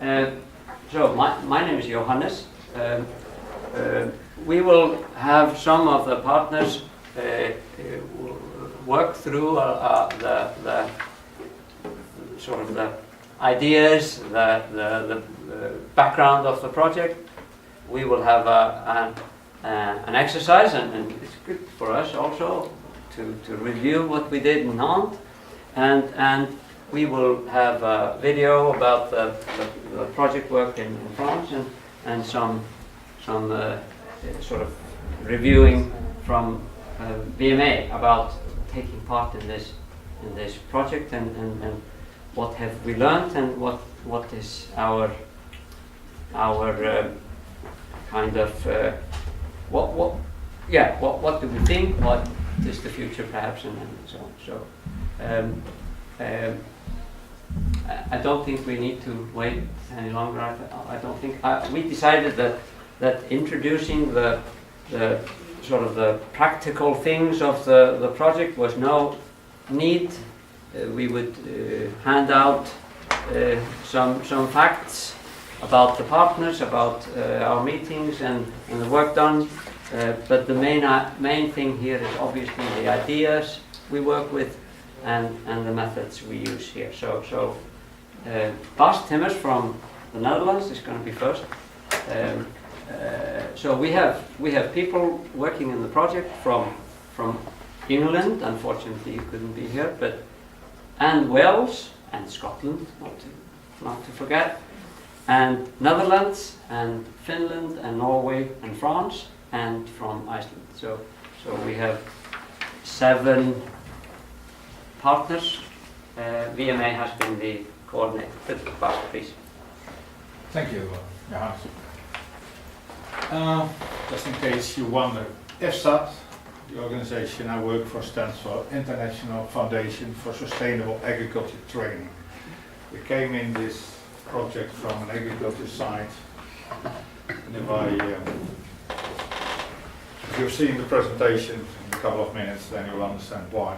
So my name is Johannes. We will have some of the partners work through the sort of the ideas, the background of the project. We will have an exercise, and it's good for us also to review what we did in Nantes, and we will have a video about the project work in France, and some sort of reviewing from VMA about taking part in this project, and what have we learned, and what is our kind of what do we think, what is the future perhaps, and so on. So I don't think we need to wait any longer. I don't think we decided that introducing the sort of the practical things of the project was no need. We would hand out some facts about the partners, about our meetings and the work done. But the main thing here is obviously the ideas we work with and the methods we use here. So Bas Timmers from the Netherlands is going to be first. So we have people working in the project from England. Unfortunately, you couldn't be here, and Wales and Scotland, not to forget, and Netherlands and Finland and Norway and France, and from Iceland. So we have 7 partners. VMA has been the coordinator. Bas, please. Thank you, Johannes. Just in case you wonder, IFSAT, the organization I work for, stands for International Foundation for Sustainable Agriculture Training. We came in this project from an agriculture site, and if you've seen the presentation in a couple of minutes, then you'll understand why.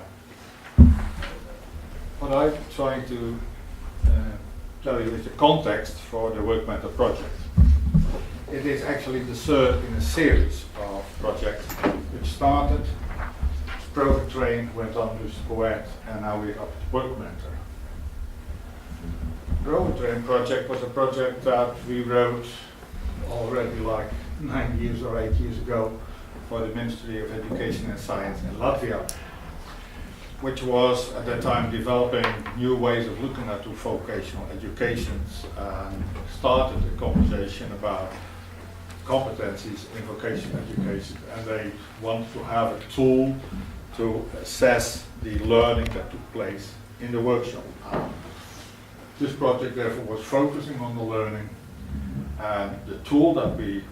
What I'm trying to tell you is the context for the work method project. It is actually the third in a series of projects which started as Project2, went on to Poet, and now we're up to Work Mentor. Project2 project was a project that we wrote already like 9 years or 8 years ago for the Ministry of Education and Science in Latvia, which was at that time developing new ways of looking at vocational educations, and started a conversation about competencies in vocational education, and they want to have a tool to assess the learning that took place in the workshop. This project therefore was focusing on the learning, and the tool that we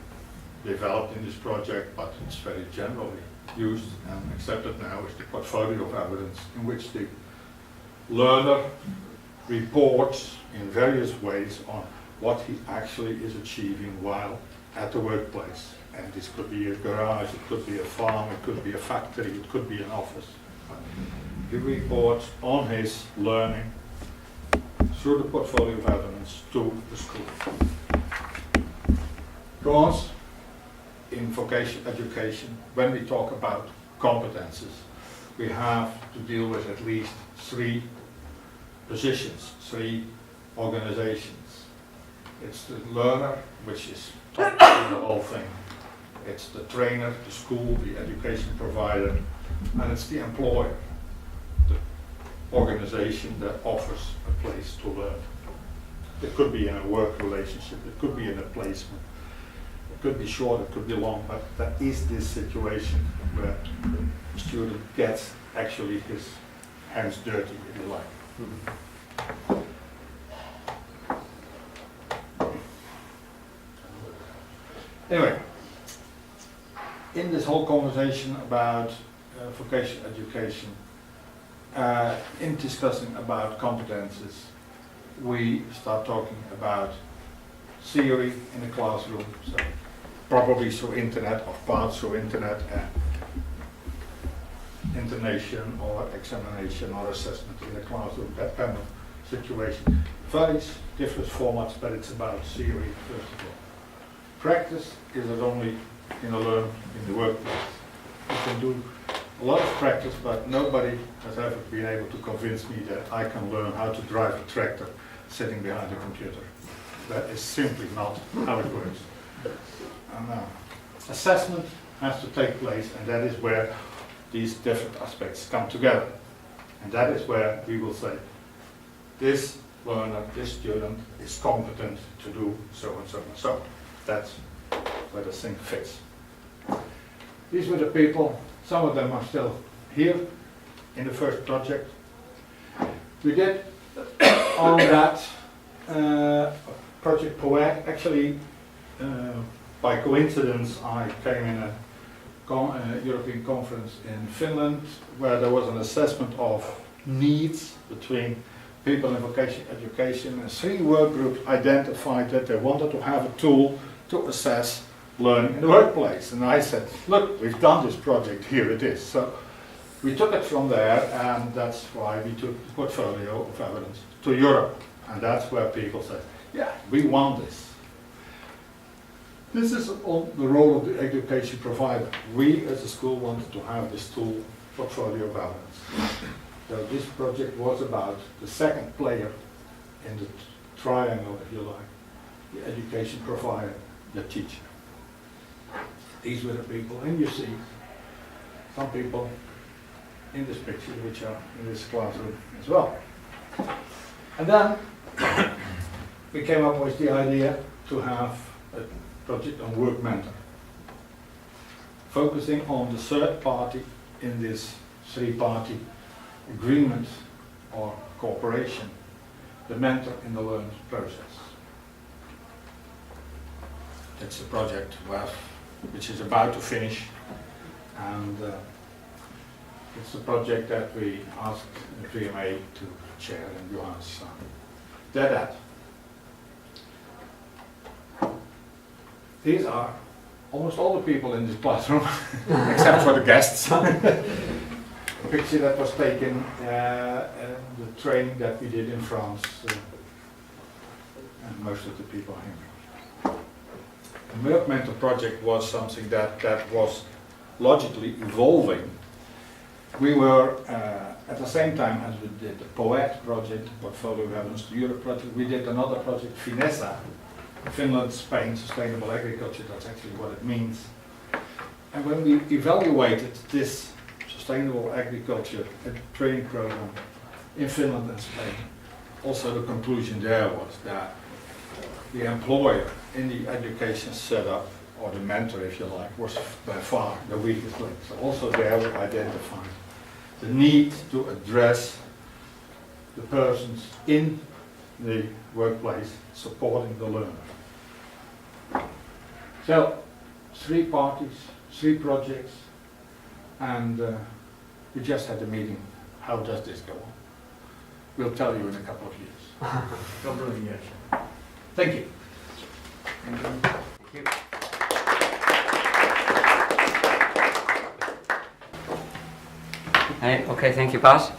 developed in this project, but it's very generally used and accepted now, is the portfolio of evidence, in which the learner reports in various ways on what he actually is achieving while at the workplace. And this could be a garage, it could be a farm, it could be a factory, it could be an office. He reports on his learning through the portfolio of evidence to the school. Because in vocational education, when we talk about competences, we have to deal with at least 3 positions, 3 organizations. It's the learner, which is top of the whole thing. It's the trainer, the school, the education provider, and it's the employer, the organization that offers a place to learn. It could be in a work relationship, it could be in a placement, it could be short, it could be long, but there is this situation where the student gets actually his hands dirty, if you like. Anyway, in this whole conversation about vocational education, in discussing about competences, we start talking about theory in the classroom, so probably through internet or parts through internet, intonation or examination or assessment in the classroom, that kind of situation. various different formats, but it's about theory first of all. Practice is not only learn in the workplace. You can do a lot of practice, but nobody has ever been able to convince me that I can learn how to drive a tractor sitting behind a computer. That is simply not how it works. And, assessment has to take place, and that is where these different aspects come together. And that is where we will say, this learner, this student is competent to do so and so and so. That's where the thing fits. These were the people, some of them are still here in the first project. We did on that Project Poet, actually by coincidence I came in a European conference in Finland where there was an assessment of needs between people in vocational education, and 3 work groups identified that they wanted to have a tool to assess learning in the workplace. And I said, look, we've done this project, here it is. So we took it from there, and that's why we took the portfolio of evidence to Europe. And that's where people said, yeah, we want this. This is on the role of the education provider. We as a school wanted to have this tool portfolio of evidence. So this project was about the second player in the triangle, if you like, the education provider, the teacher. These were the people, and you see some people in this picture which are in this classroom as well. And then we came up with the idea to have a project on work mentor, focusing on the third party in this 3-party agreement or cooperation, the mentor in the learning process. That's a project which is about to finish, and it's a project that we asked the VMA to chair, and Johannes did that. These are almost all the people in this classroom, except for the guests. A picture that was taken the training that we did in France, and most of the people are here. The Work Mentor project was something that was logically evolving. We were, at the same time as we did the POET project, Portfolio of Evidence to Europe project, we did another project, FINESA, Finland, Spain, Sustainable Agriculture, that's actually what it means. And when we evaluated this sustainable agriculture training program in Finland and Spain, also the conclusion there was that the employer in the education setup, or the mentor if you like, was by far the weakest link. So also there we identified the need to address the persons in the workplace supporting the learner. So 3 parties, 3 projects, and we just had a meeting. How does this go on? We'll tell you in a couple of years. Thank you. Thank you. Okay, thank you, Bas.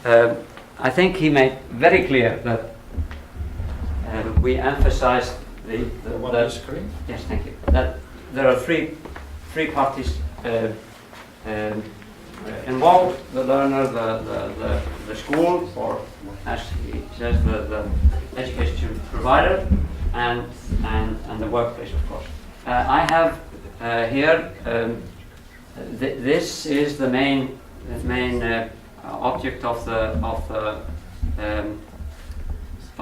I think he made very clear that we emphasized the One on the screen? Yes, thank you. That there are three parties involved: the learner, the school, or as he says, the education provider, and the workplace, of course. I have here. This is the main object of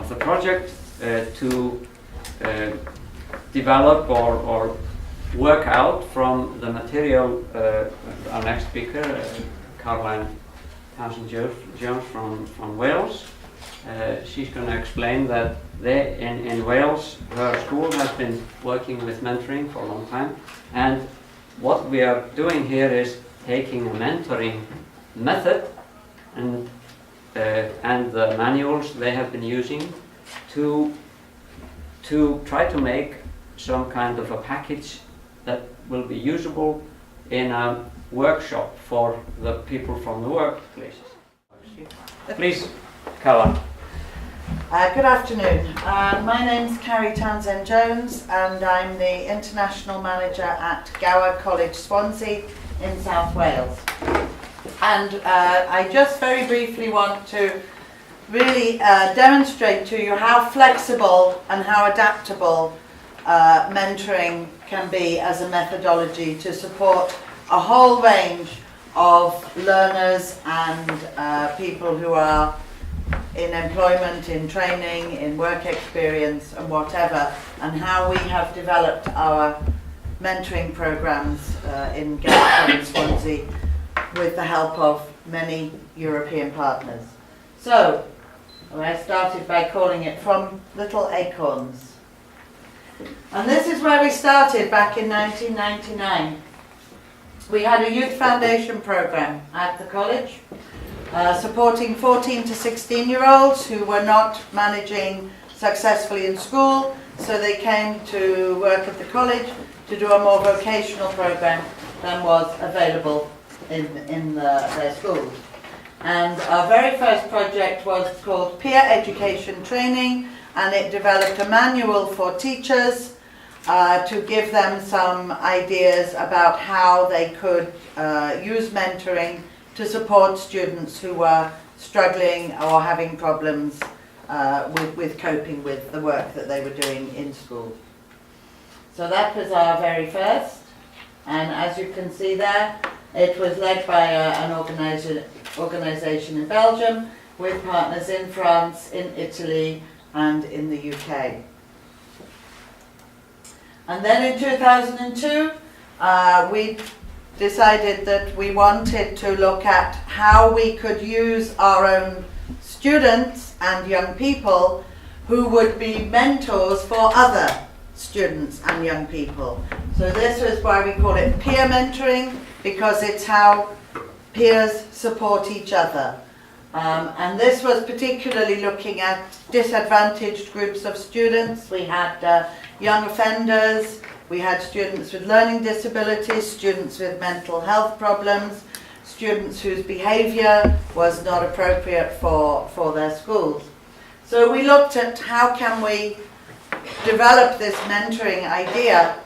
the project, to develop or work out from the material. Our next speaker, Caroline Townsend-Jones from Wales. She's going to explain that in Wales, her school has been working with mentoring for a long time, and what we are doing here is taking a mentoring method and the manuals they have been using to try to make some kind of a package that will be usable in a workshop for the people from the workplaces. Please, Caroline. Good afternoon. My name's Carrie Townsend-Jones and I'm the International Manager at Gower College Swansea in South Wales. And I just very briefly want to really demonstrate to you how flexible and how adaptable mentoring can be as a methodology to support a whole range of learners and people who are in employment, in training, in work experience and whatever, and how we have developed our mentoring programs in Gower College Swansea with the help of many European partners. So, I started by calling it From Little Acorns. And this is where we started back in 1999. We had a youth foundation program at the college supporting 14 to 16-year-olds who were not managing successfully in school, so they came to work at the college to do a more vocational program than was available in their schools. And our very first project was called Peer Education Training, and it developed a manual for teachers to give them some ideas about how they could use mentoring to support students who were struggling or having problems with coping with the work that they were doing in school. So that was our very first, and as you can see there, it was led by an organisation in Belgium with partners in France, in Italy and in the UK. And then in 2002 we decided that we wanted to look at how we could use our own students and young people who would be mentors for other students and young people. So this was why we call it peer mentoring, because it's how peers support each other. And this was particularly looking at disadvantaged groups of students. We had young offenders, we had students with learning disabilities, students with mental health problems, students whose behaviour was not appropriate for their schools. So we looked at how can we develop this mentoring idea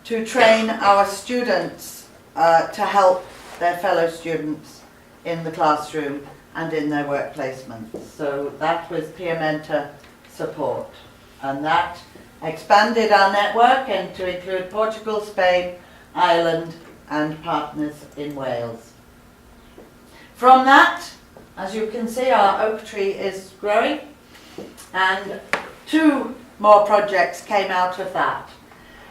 to train our students to help their fellow students in the classroom and in their work placements. So that was peer mentor support, and that expanded our network and to include Portugal, Spain, Ireland and partners in Wales. From that, as you can see, our oak tree is growing, and 2 more projects came out of that.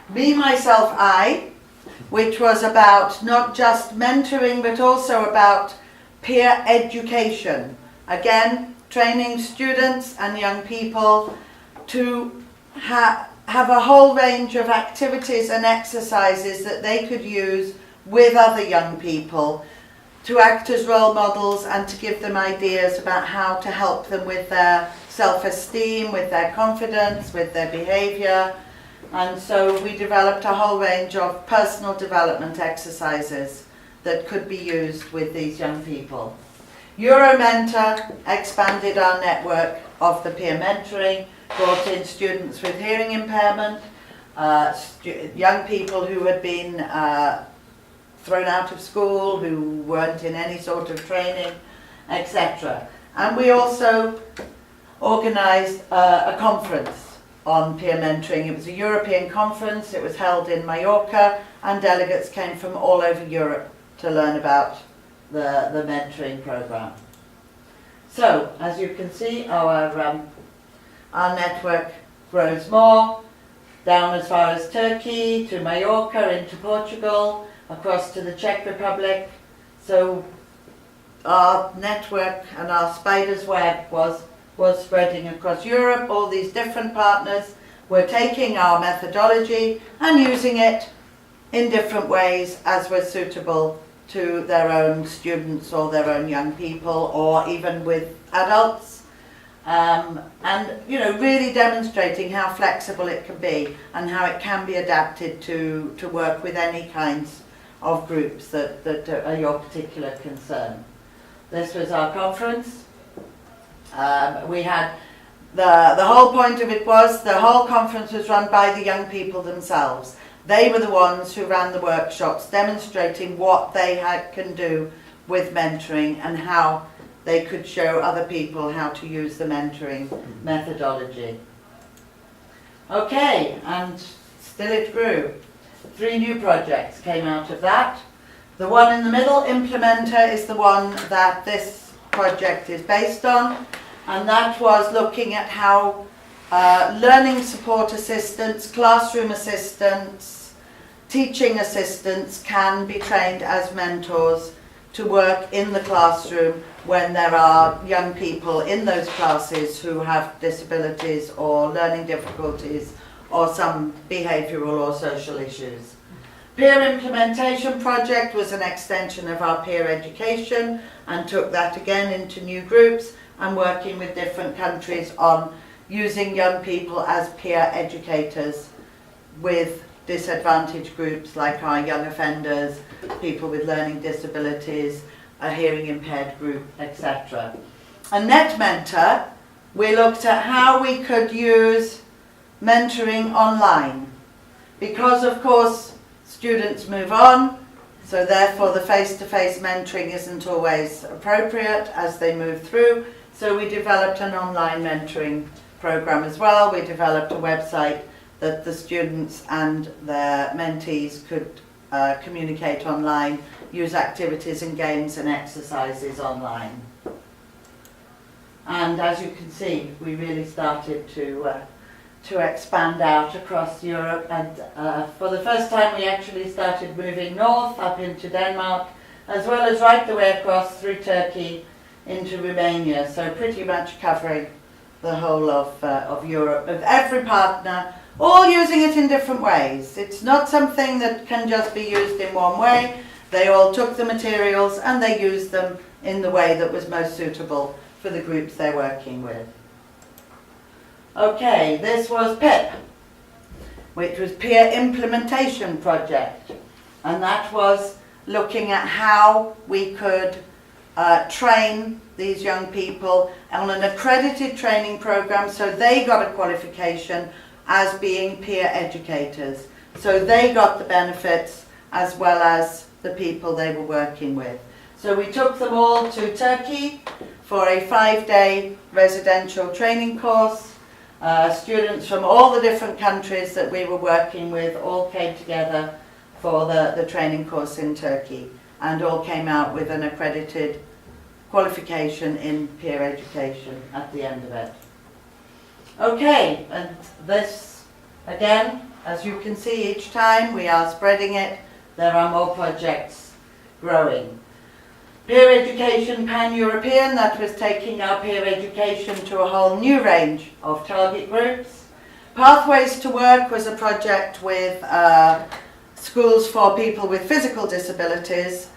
Me, Myself, I, which was about not just mentoring but also about peer education. Again, training students and young people to have a whole range of activities and exercises that they could use with other young people to act as role models and to give them ideas about how to help them with their self-esteem, with their confidence, with their behaviour. And so we developed a whole range of personal development exercises that could be used with these young people. Euromentor expanded our network of the peer mentoring, brought in students with hearing impairment, young people who had been thrown out of school, who weren't in any sort of training, etc. And we also organised a conference on peer mentoring. It was a European conference, it was held in Mallorca, and delegates came from all over Europe to learn about the mentoring programme. So, as you can see, our network grows more, down as far as Turkey, to Mallorca, into Portugal, across to the Czech Republic. So our network and our spider's web was spreading across Europe. All these different partners were taking our methodology and using it in different ways as was suitable to their own students or their own young people, or even with adults. And really demonstrating how flexible it can be and how it can be adapted to work with any kinds of groups that are your particular concern. This was our conference. We had The whole point of it was the whole conference was run by the young people themselves. They were the ones who ran the workshops, demonstrating what they can do with mentoring and how they could show other people how to use the mentoring methodology. Okay, and still it grew. 3 new projects came out of that. The one in the middle, Implementer, is the one that this project is based on, and that was looking at how learning support assistants, classroom assistants, teaching assistants can be trained as mentors to work in the classroom when there are young people in those classes who have disabilities or learning difficulties or some behavioural or social issues. Peer Implementation Project was an extension of our peer education and took that again into new groups and working with different countries on using young people as peer educators with disadvantaged groups like our young offenders, people with learning disabilities, a hearing impaired group, etc. And NetMentor, we looked at how we could use mentoring online because of course students move on, so therefore the face-to-face mentoring isn't always appropriate as they move through, so we developed an online mentoring program as well. We developed a website that the students and their mentees could communicate online, use activities and games and exercises online. And as you can see, we really started to expand out across Europe, and for the first time we actually started moving north up into Denmark, as well as right the way across through Turkey into Romania, so pretty much covering the whole of Europe, with every partner, all using it in different ways. It's not something that can just be used in one way. They all took the materials and they used them in the way that was most suitable for the groups they're working with. Okay, this was PIP, which was Peer Implementation Project, and that was looking at how we could train these young people on an accredited training program so they got a qualification as being peer educators. So they got the benefits as well as the people they were working with. So we took them all to Turkey for a 5-day residential training course. Students from all the different countries that we were working with all came together for the training course in Turkey and all came out with an accredited qualification in peer education at the end of it. Okay, and this again, as you can see, each time we are spreading it, there are more projects growing. Peer education pan-European, that was taking our peer education to a whole new range of target groups. Pathways to Work was a project with schools for people with physical disabilities,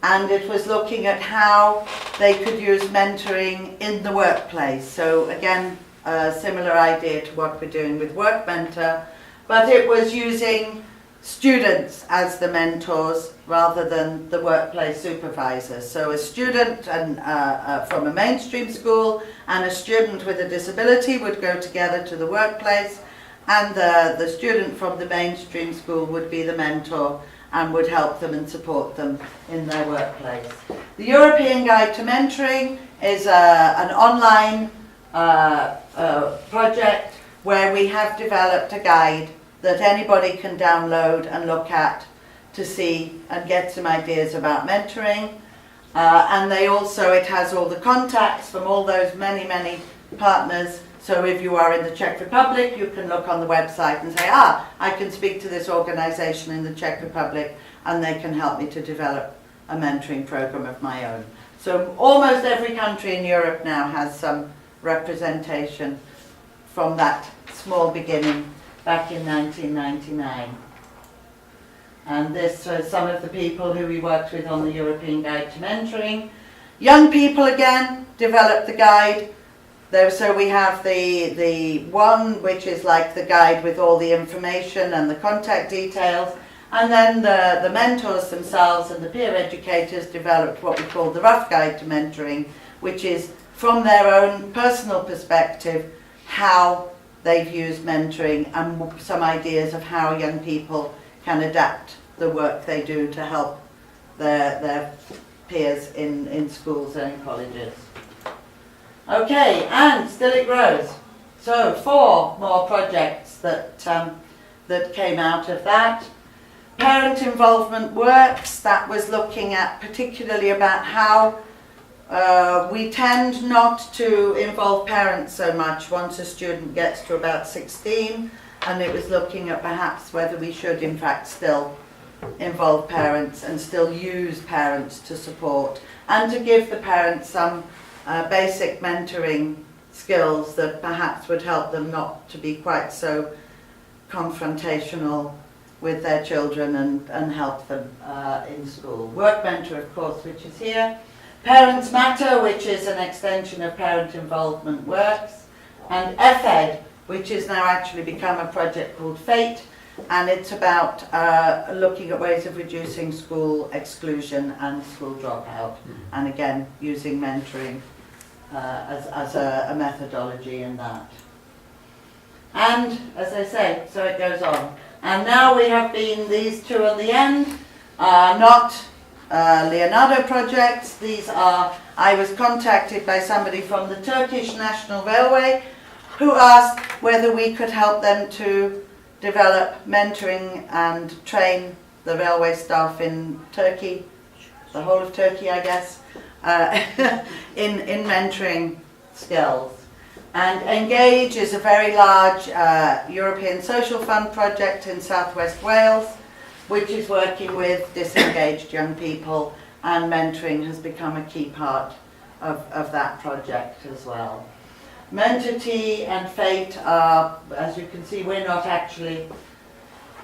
and it was looking at how they could use mentoring in the workplace. So again, a similar idea to what we're doing with Work Mentor, but it was using students as the mentors rather than the workplace supervisors. So a student from a mainstream school and a student with a disability would go together to the workplace, and the student from the mainstream school would be the mentor and would help them and support them in their workplace. The European Guide to Mentoring is an online project where we have developed a guide that anybody can download and look at to see and get some ideas about mentoring. And it has all the contacts from all those many partners. So if you are in the Czech Republic, you can look on the website and say, I can speak to this organization in the Czech Republic and they can help me to develop a mentoring program of my own. So almost every country in Europe now has some representation from that small beginning back in 1999. And this was some of the people who we worked with on the European Guide to Mentoring. Young people again developed the guide. So we have the one which is like the guide with all the information and the contact details, and then the mentors themselves and the peer educators developed what we call the rough guide to mentoring, which is from their own personal perspective how they've used mentoring and some ideas of how young people can adapt the work they do to help their peers in schools and in colleges. Okay, and still it grows. So 4 more projects that came out of that. Parent involvement works, that was looking at particularly about how we tend not to involve parents so much once a student gets to about 16, and it was looking at perhaps whether we should in fact still involve parents and still use parents to support and to give the parents some basic mentoring skills that perhaps would help them not to be quite so confrontational with their children and help them in school. Work Mentor, of course, which is here. Parents Matter, which is an extension of Parent Involvement Works. And FED, which has now actually become a project called FATE, and it's about looking at ways of reducing school exclusion and school dropout, and again, using mentoring as a methodology in that. And, as I say, so it goes on. And now we have been, these 2 on the end, not Leonardo projects. These are, I was contacted by somebody from the Turkish National Railway who asked whether we could help them to develop mentoring and train the railway staff in Turkey, the whole of Turkey I guess, in mentoring skills. And Engage is a very large European Social Fund project in southwest Wales, which is working with disengaged young people, and mentoring has become a key part of that project as well. Mentor-T and FATE are, as you can see, we're not actually,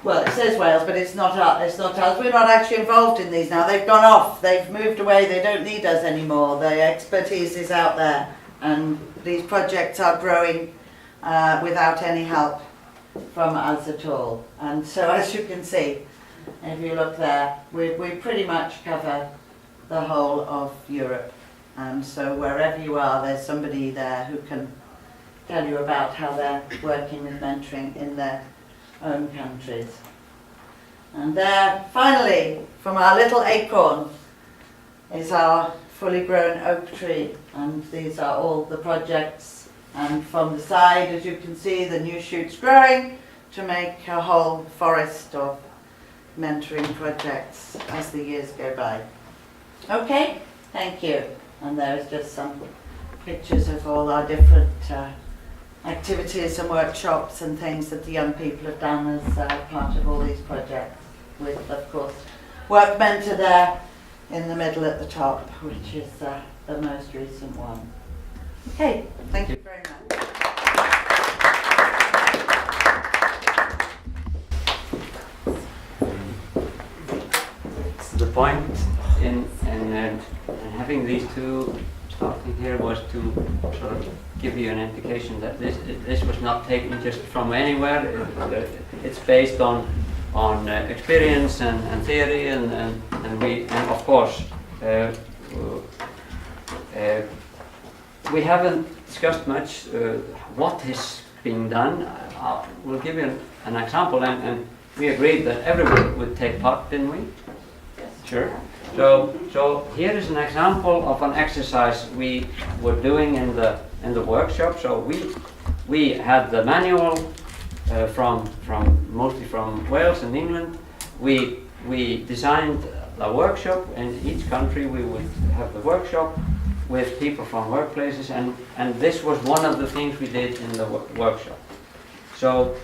well, it says Wales, but it's not us. We're not actually involved in these now. They've gone off, they've moved away, they don't need us anymore. The expertise is out there, and these projects are growing without any help from us at all. And so, as you can see, if you look there, we pretty much cover the whole of Europe. And so wherever you are, there's somebody there who can tell you about how they're working with mentoring in their own countries. And there, finally, from our little acorn, is our fully grown oak tree. And these are all the projects. And from the side, as you can see, the new shoots growing to make a whole forest of mentoring projects as the years go by. Okay, thank you. And there's just some pictures of all our different activities and workshops and things that the young people have done as part of all these projects, with, of course, Work Mentor there in the middle at the top, which is the most recent one. Okay, thank you very much. The point in having these 2 starting here was to sort of give you an indication that this was not taken just from anywhere. It's based on experience and theory, and of course we haven't discussed much what is being done. We'll give you an example, and we agreed that everyone would take part, didn't we? Sure. So here is an example of an exercise we were doing in the workshop. So we had the manual mostly from Wales and England. We designed a workshop. In each country we would have the workshop with people from workplaces, and this was one of the things we did in the workshop. So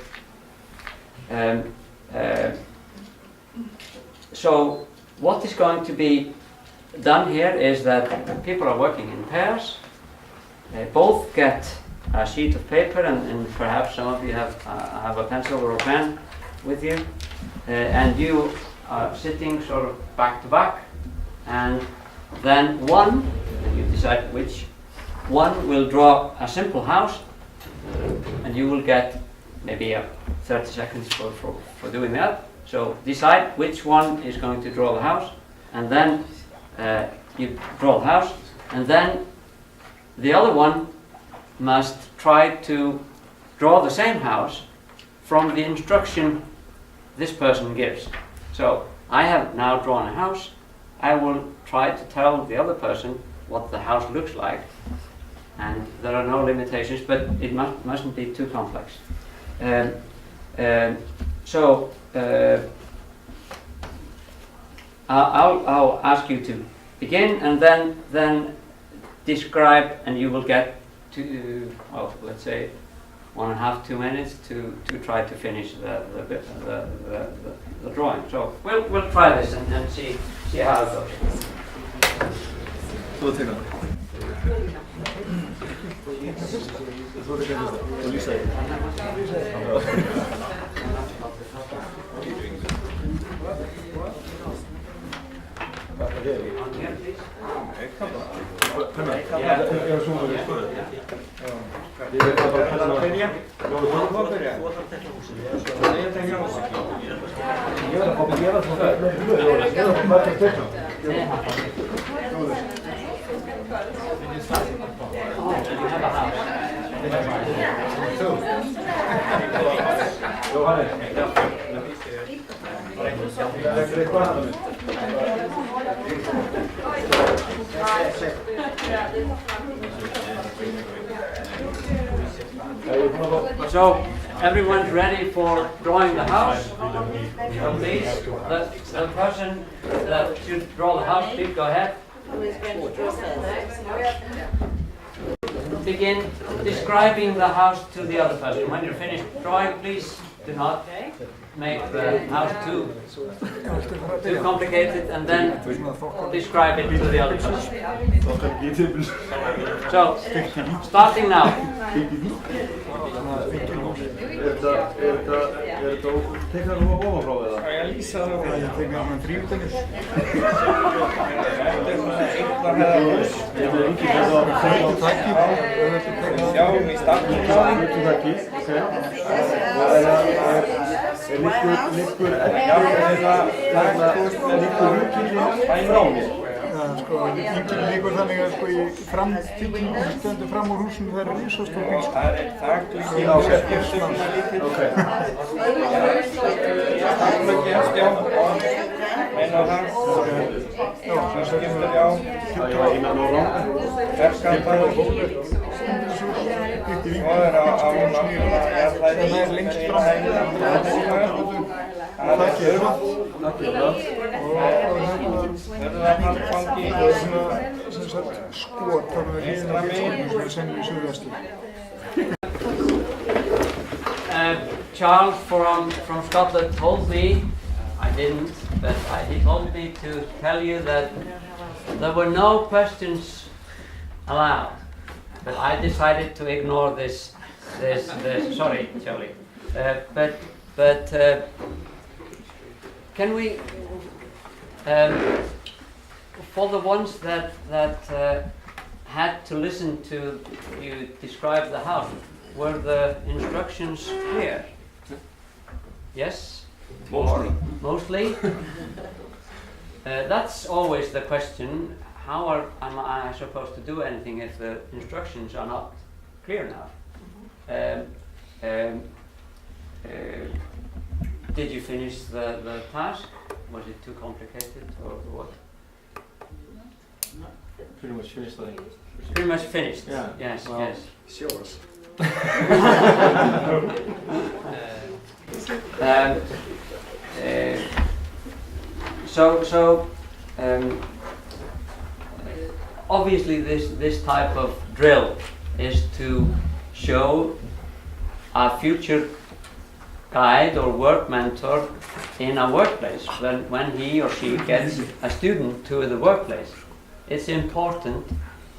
so what is going to be done here is that people are working in pairs. They both get a sheet of paper, and perhaps some of you have a pencil or a pen with you, and you are sitting sort of back to back, and then you decide which one will draw a simple house, and you will get maybe 30 seconds for doing that. So decide which one is going to draw the house, and then you draw the house, and then the other one must try to draw the same house from the instruction this person gives. So I have now drawn a house. I will try to tell the other person what the house looks like, and there are no limitations, but it mustn't be too complex. I'll ask you to begin, and then describe, and you will get to, well, let's say 1.5 to 2 minutes to try to finish the drawing. So we'll try this and see how it goes. On here, please. So everyone's ready for drawing the house? So please, the person that should draw the house, please go ahead. Begin describing the house to the other person. When you're finished drawing, please do not make the house too complicated, and then describe it to the other person. So, starting now. Víkillinn liggur þannig að sko í framtíkinu stendur fram úr húsinu, það risastór bíl. Það þakklíki á skiptum lítið. Stakklöki, meina það. Skiptur, Ferskapar. Svo á það lengst fram. Það er skot þannig að hérna við sem í suðvestur. Charles from Scotland told me, I didn't, but he told me to tell you that there were no questions allowed. But I decided to ignore this. Sorry, Charlie. But can we, for the ones that had to listen to you describe the house, were the instructions clear? Yes? Mostly? That's always the question. How am I supposed to do anything if the instructions are not clear enough? Did you finish the task? Was it too complicated or what? Pretty much finished, I think. Pretty much finished. Yeah. Yes. Well, yes. Show us. Obviously, this type of drill is to show a future guide or work mentor in a workplace when he or she gets a student to the workplace. It's important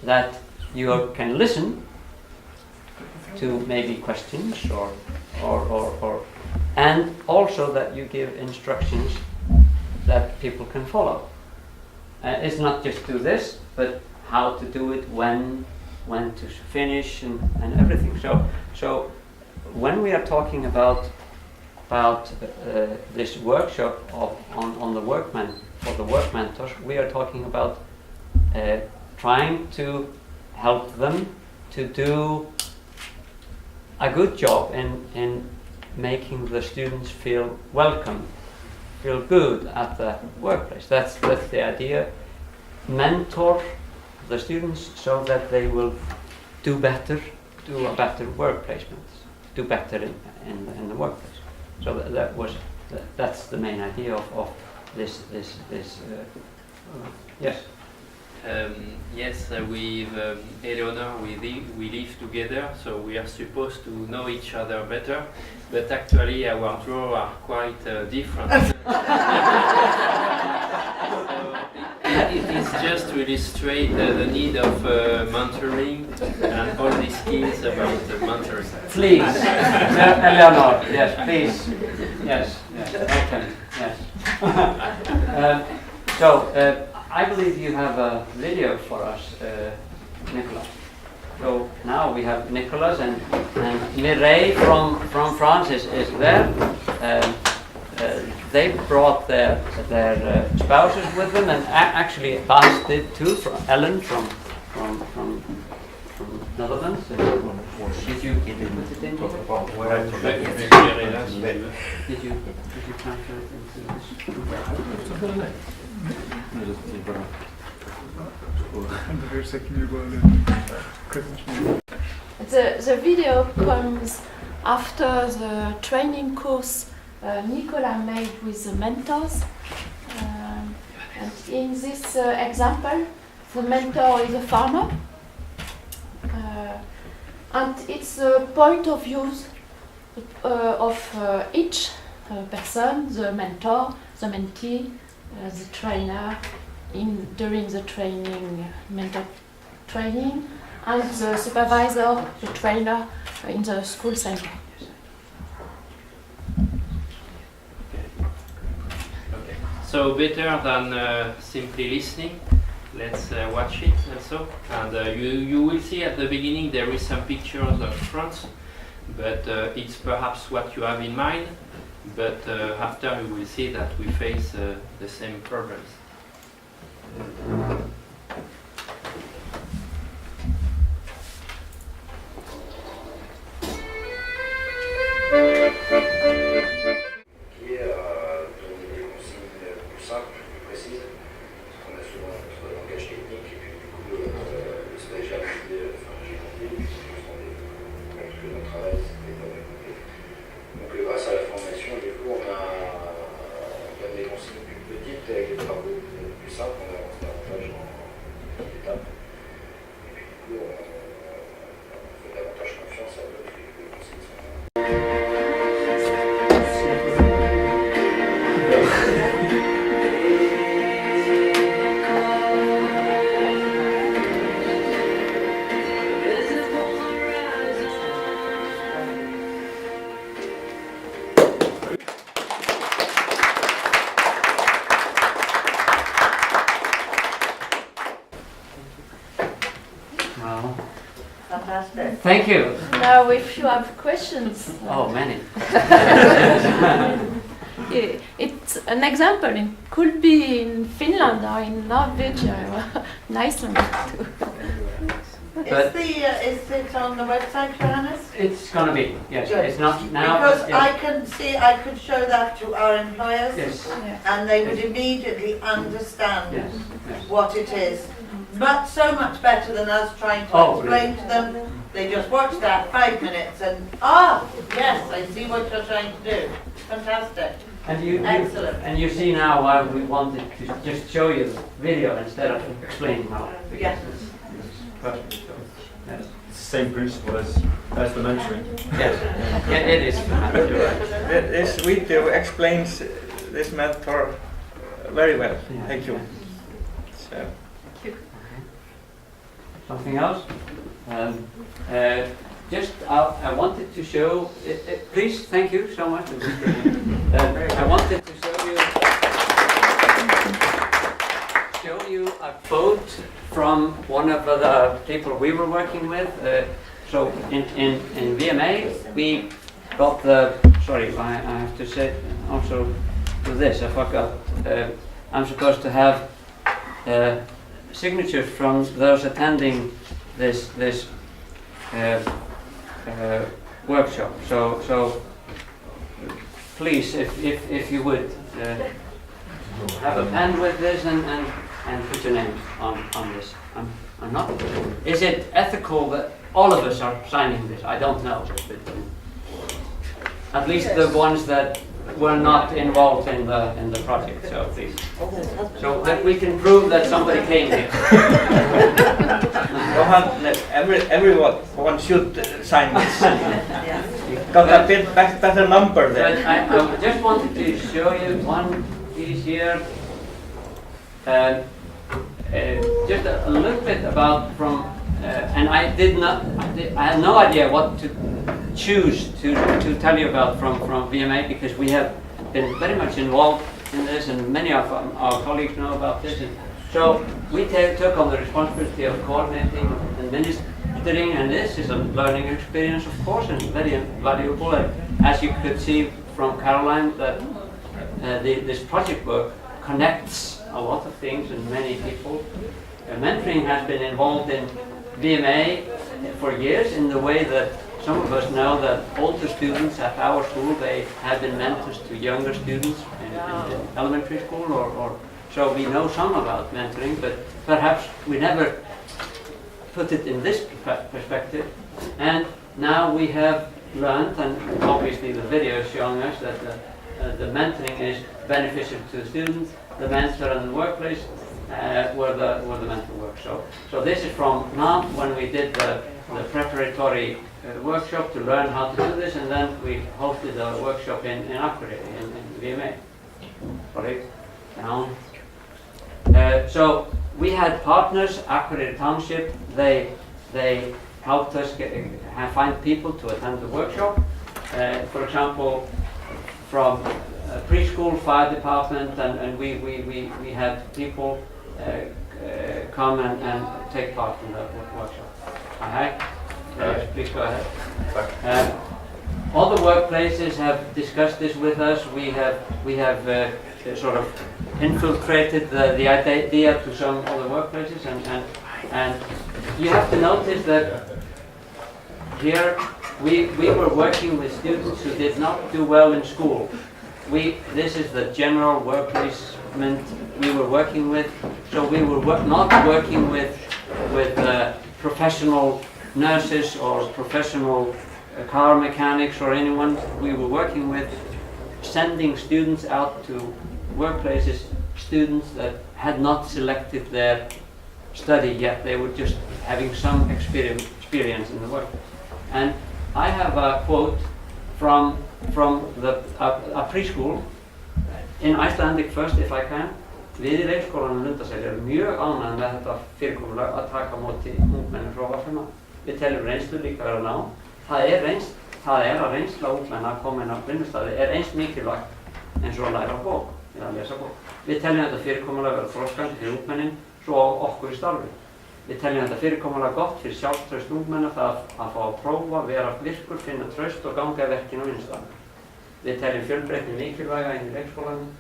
that you can listen to maybe questions or and also that you give instructions that people can follow. It's not just do this, but how to do it, when to finish, and everything. So when we are talking about this workshop on the for the work mentors, we are talking about trying to help them to do a good job in making the students feel welcome, feel good at the workplace. That's the idea. Mentor the students so that they will do better, do a better work placement, do better in the workplace. So that's the main idea of this. Yes. Yes, with Eleanor, we live together, so we are supposed to know each other better. But actually, our drawers are quite different. It is just to illustrate the need of mentoring and all these skills about mentoring. Please, Eleanor. Yes, please. Yes. Okay. Yes. I believe you have a video for us, Nicolas. So now we have Nicolas and Mireille from France is there. They brought their spouses with them, and actually Bas did too. Ellen from Netherlands. Did you put it in? Did you transfer it into this? The video comes after the training course Nicola made with the mentors. And in this example, the mentor is a farmer. And it's the point of view of each person, the mentor, the mentee, the trainer during the mentor training, and the supervisor, the trainer in the school center. Okay. So better than simply listening, let's watch it also. And you will see at the beginning there is some pictures of France, but it's perhaps what you have in mind. But after you will see that we face the same problems. Fantastic. Thank you. Now, if you have questions, Oh, many. it's an example. It could be in Finland or in Norwegian or in Iceland too. Is it on the website, Johannes? It's going to be, yes. Good. It's not now. Because yes. I could show that to our employers, Yes. and they would immediately understand Yes. Yes. what it is. But so much better than us trying to Oh, explain to them. They just watch that 5 minutes and, yes, I see what you're trying to do. Fantastic. Excellent. And you see now why we wanted to just show you the video instead of explaining how. Yes. Perfect. Yes. It's the same principle as the mentoring. Yes. Yeah, it is. You're right. This video explains this mentor very well. Yeah. Thank you. So. Something else? I wanted to show. Please, thank you so much. I wanted to show you a quote from one of the people we were working with. So in VMA we got the. Sorry, I have to say also do this. I forgot. I'm supposed to have. Signatures from those attending this workshop. So please, if you would have a pen with this and put your name on this. I'm not. Is it ethical that all of us are signing this? I don't know, but at least the ones that were not involved in the project. So please, so that we can prove that somebody came here. Johan, everyone should sign this. Yeah. Got a bit better number But there. I just wanted to show you one piece here. Just a little bit about from, and I had no idea what to choose to tell you about from VMA, because we have been very much involved in this, and many of our colleagues know about this. And so we took on the responsibility of coordinating and ministering, and this is a learning experience, of course, and very valuable. And as you could see from Caroline, that this project work connects a lot of things and many people. Mentoring has been involved in VMA for years in the way that some of us know that older students at our school, they have been mentors to younger students in elementary school, or so we know some about mentoring, but perhaps we never put it in this perspective. And now we have learned, and obviously the video is showing us that the mentoring is beneficial to the students, the mentor and the workplace where the mentor works. So this is from now when we did the preparatory workshop to learn how to do this, and then we hosted a workshop in Akureyri in VMA. Right down. So we had partners, Akureyri Township. They helped us find people to attend the workshop. For example, from preschool, fire department, and we had people come and take part in the workshop. Please go ahead. Other workplaces have discussed this with us. We have sort of infiltrated the idea to some other workplaces, and you have to notice that here we were working with students who did not do well in school. This is the general work placement we were working with. So we were not working with professional nurses or professional car mechanics or anyone. We were working with sending students out to workplaces, students that had not selected their study yet. They were just having some experience in the workplace. And I have a quote from a preschool in Icelandic first, if I can. Við í leikskólanum Lundarsel erum mjög ánægð með þetta fyrirkomulag að taka á móti ungmennum frá Vafrima. Við teljum reynslu líka vera ná. Það er að reynsla ungmenna að koma inn á vinnustaði er eins mikilvægt eins og að læra bók, eða að lesa bók. Við teljum þetta fyrirkomulag vera þroskandi fyrir ungmennin, svo okkur í starfi. Við teljum þetta fyrirkomulag gott fyrir sjálfstraust ungmenna, það að fá að prófa, vera virkur, finna traust og ganga í verkinu á vinnustaðnum. Við teljum fjölbreytni mikilvæga inn í leikskólanum.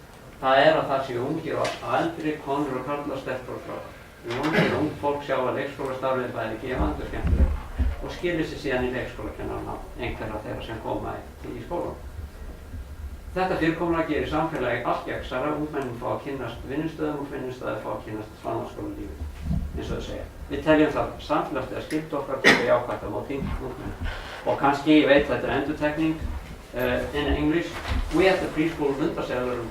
Það er að það séu ungir og eldri, konur og karlar, stelpur og strákar. Við vonum að ung fólk sjá að leikskólastarfið bæði gefandi og skemmtilegt og skilir sig síðan í leikskólakennarana einhverja þeirra sem koma í skólanum. Þetta fyrirkomulag gerir samfélagi allt gegnsærra, ungmennin fá að kynnast vinnustöðum og vinnustöðir fá að kynnast framhaldsskólalífi, eins og þau segja. Við teljum það samfélagslega skyldu okkar til að jákvæða á móti ungmennin. Og kannski, ég veit þetta endurtekning, in English, we at the preschool Lundarsel are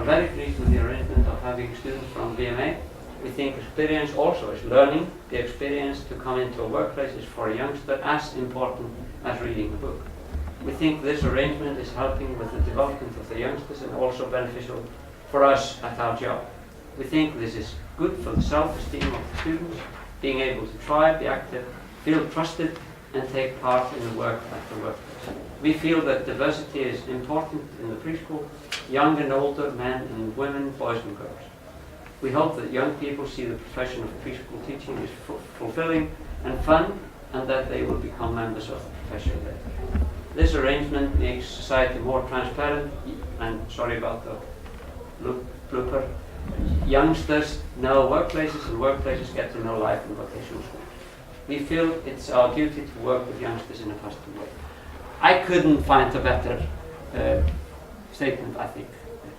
very pleased with the arrangement of having students from VMA. We think experience also is learning. The experience to come into a workplace is for a youngster as important as reading a book. We think this arrangement is helping with the development of the youngsters and also beneficial for us at our job. We think this is good for the self-esteem of the students, being able to try, be active, feel trusted, and take part in the work at the workplace. We feel that diversity is important in the preschool, young and older, men and women, boys and girls. We hope that young people see the profession of preschool teaching is fulfilling and fun, and that they will become members of the profession later. This arrangement makes society more transparent, and sorry about the blooper. Youngsters know workplaces, and workplaces get to know life in vocational schools. We feel it's our duty to work with youngsters in a positive way. I couldn't find a better statement, I think.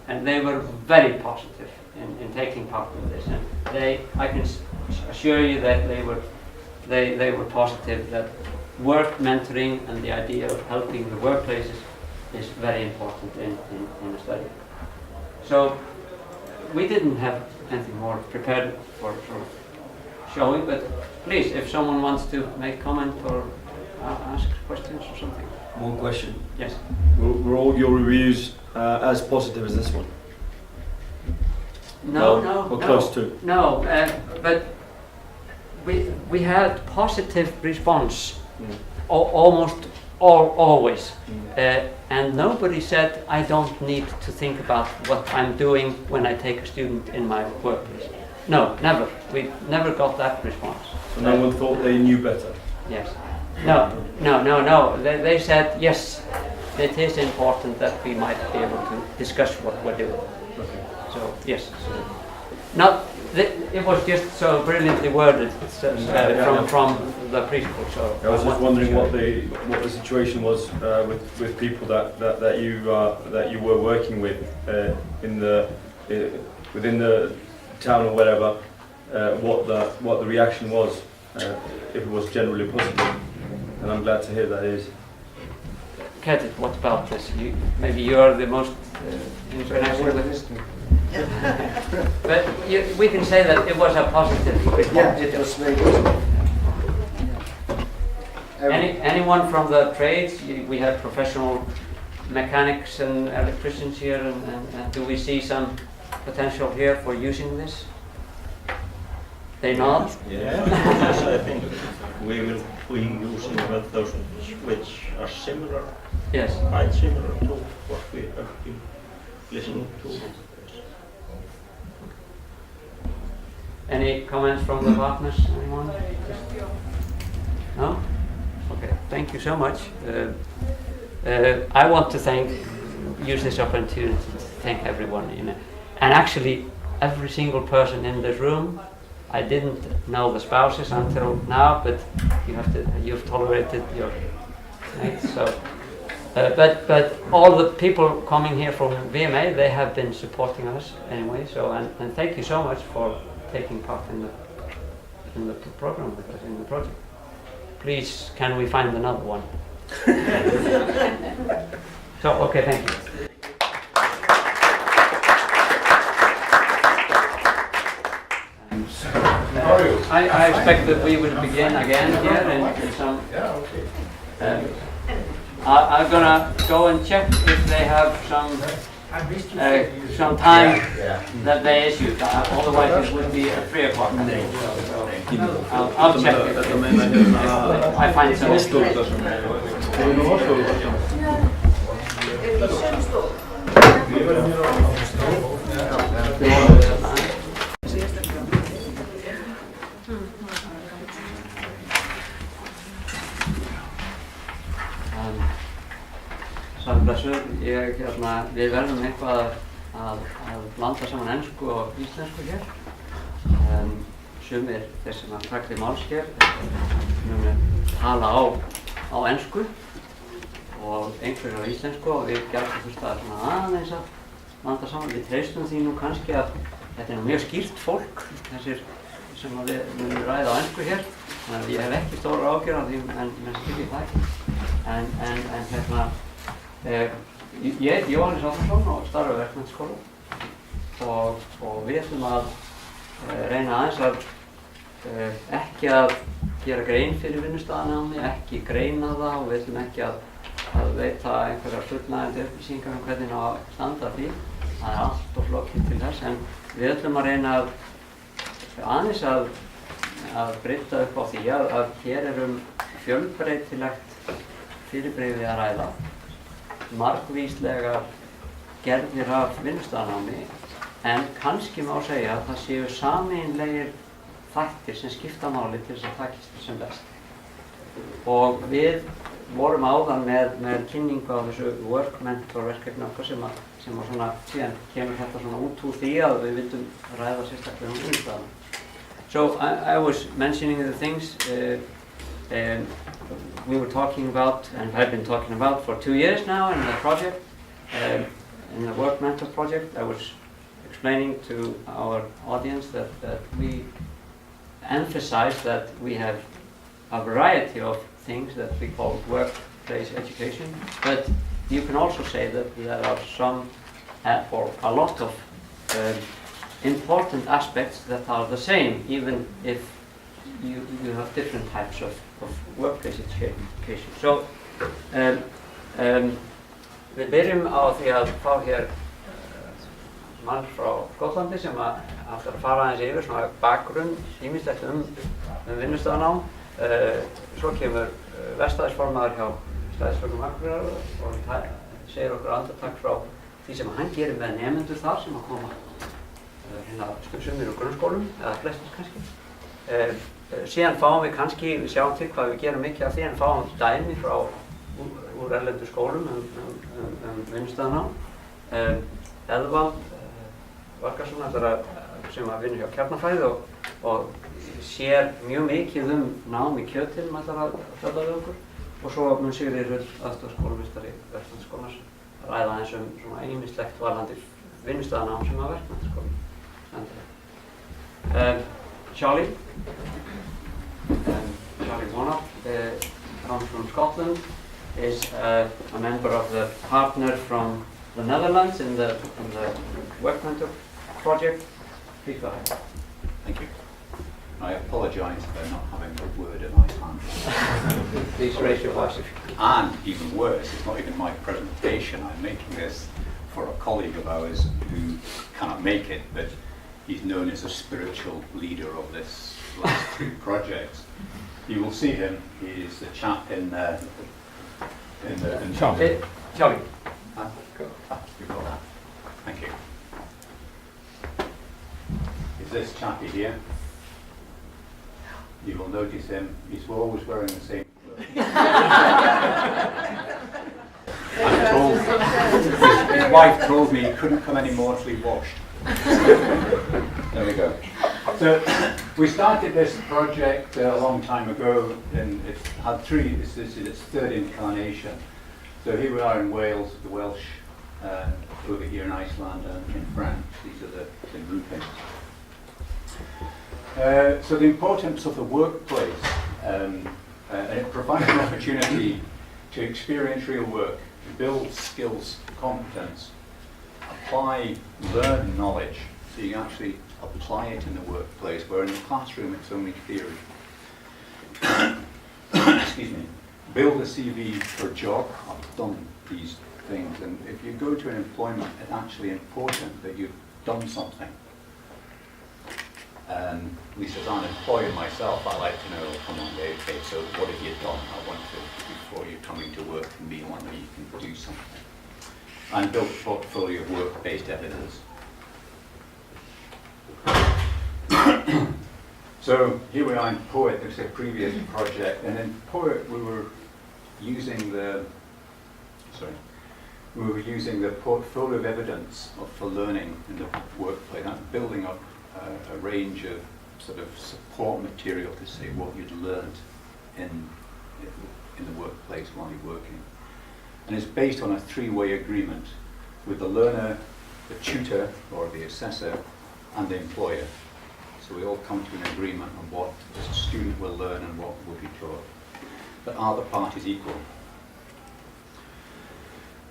And they were very positive in taking part in this. And I can assure you that they were positive that work mentoring and the idea of helping the workplaces is very important in the study. So we didn't have anything more prepared for showing, but please, if someone wants to make comment or ask questions or something. One question. Yes. Were all your reviews as positive as this one? No. Or close to? No, but we had positive response almost always. And nobody said, I don't need to think about what I'm doing when I take a student in my workplace. No, never. We never got that response. So no one thought they knew better? Yes. No. They said, yes, it is important that we might be able to discuss what we're doing. Okay. So, yes. It was just so brilliantly worded from the preschool. So I was just wondering what the situation was with people that you were working with within the town or whatever. What the reaction was, if it was generally positive, and I'm glad to hear that is. Kedit, what about this? Maybe you are the most international with this. But we can say that it was a positive response. Yeah, it was very good. Anyone from the trades? We have professional mechanics and electricians here, and do we see some potential here for using this? They nod? Yes, I think we will be using methods which are similar, Yes. quite similar to what we have been listening to. Any comments from the partners? Anyone? No? Okay, thank you so much. I want to use this opportunity to thank everyone and actually every single person in this room. I didn't know the spouses until now, but you've tolerated your mates. So, but all the people coming here from VMA, they have been supporting us anyway. So, and thank you so much for taking part in the program with us, in the project. Please, can we find another one? So, okay, thank you. I expect that we will begin again here in some. Yeah, okay. I'm gonna go and check if they have some time that they issued. Otherwise, it would be at 3 o'clock. So I'll check if I find some. Við verðum eitthvað að blanda saman ensku og íslensku hér. Sumir þeir sem að taka til máls hér munu tala á ensku og einhverjir á íslensku og við gætum fyrst að aðeins að blanda saman. Við treystum því nú kannski að þetta er mjög skýrt fólk, þessir sem við munum ræða á ensku hér. Þannig að ég hef ekki stóra ágjör af því en skilji það ekki. En ég heiti Jóhannes Átnarsson og starfa við Verkmenntaskóla og við ætlum að reyna aðeins að ekki að gera grein fyrir vinnustaðanámi, ekki greina það og við ætlum ekki að veita einhverjar fullnægjandi upplýsingar hvernig á að standa því. Það er allt of flókið til þess en við ætlum að reyna aðeins að breyta upp á því að hér fjölbreytilegt fyrirbrigði að ræða. Margvíslegar gerðir af vinnustaðanámi en kannski má segja að það séu sameiginlegir þættir sem skipta máli til þess að takist sem best. Og við vorum áðan með kynningu á þessu work mentor verkefni okkar sem svona síðan kemur þetta svona út úr því að við vildum ræða sérstaklega vinnustaðanámi. So I was mentioning the things we were talking about, and have been talking about for 2 years now in the project, in the Work Mentor project. I was explaining to our audience that we emphasize that we have a variety of things that we call workplace education, but you can also say that there are some, or a lot of important aspects that are the same, even if you have different types of workplace education. So, við byrjum á því að fá hér mann frá Skotlandi sem ætlar að fara aðeins yfir svona bakgrunn, ýmislegt vinnustöðunám. Svo kemur verkstæðisformaður hjá Stæðisflokkum Akureyrar og segir okkur andartak frá því sem hann gerir með nemendur þar sem að koma hérna sumir úr grunnskólum, eða flestir kannski. Síðan fáum við kannski, við sjáum til hvað við gerum mikið af því, en fáum dæmi frá úr erlendu skólum vinnustöðunám. Eðvald Valgarsson sem að vinna hjá kjarnafræði og sér mjög mikið nám í Kjötil ætlar að fjalla við okkur, og svo mun Sigríður Huld, aðstoðarskólamestari Verkmenntaskólans, ræða aðeins svona ýmislegt varðandi vinnustöðunám sem að Verkmenntaskólinn stendur. Charlie Warnock comes from Scotland, is a member of the partner from the Netherlands in the Work Mentor project. Please go ahead. Thank you. I apologise for not having a word in my hand. Please raise your voice. And even worse, it's not even my presentation. I'm making this for a colleague of ours who cannot make it, but he's known as a spiritual leader of this last 3 projects. You will see him. He is the chap in Charlie. You've got that. Thank you. Is this chappie here? You will notice him. He's always wearing the same clothes. His wife told me he couldn't come any more till he washed. There we go. So we started this project a long time ago, and it's had 3. This is its 3rd incarnation. So here we are in Wales, the Welsh, over here in Iceland and in France. These are the groupings. So the importance of the workplace, it provides an opportunity to experience real work, build skills, competence, apply, learn knowledge, so you can actually apply it in the workplace, where in the classroom it's only theory. Excuse me. Build a CV for a job. I've done these things, and if you go to an employment, it's actually important that you've done something. At least as an employer myself, I like to know, come on, okay, so what have you done? I want to, before you're coming to work, and be one that you can do something. And build a portfolio of work-based evidence. So here we are in POET, this is a previous project, and in POET we were using the portfolio of evidence for learning in the workplace, and building up a range of sort of support material to say what you'd learned in the workplace while you're working. And it's based on a 3-way agreement with the learner, the tutor or the assessor, and the employer. So we all come to an agreement on what the student will learn and what will be taught. But are the parties equal?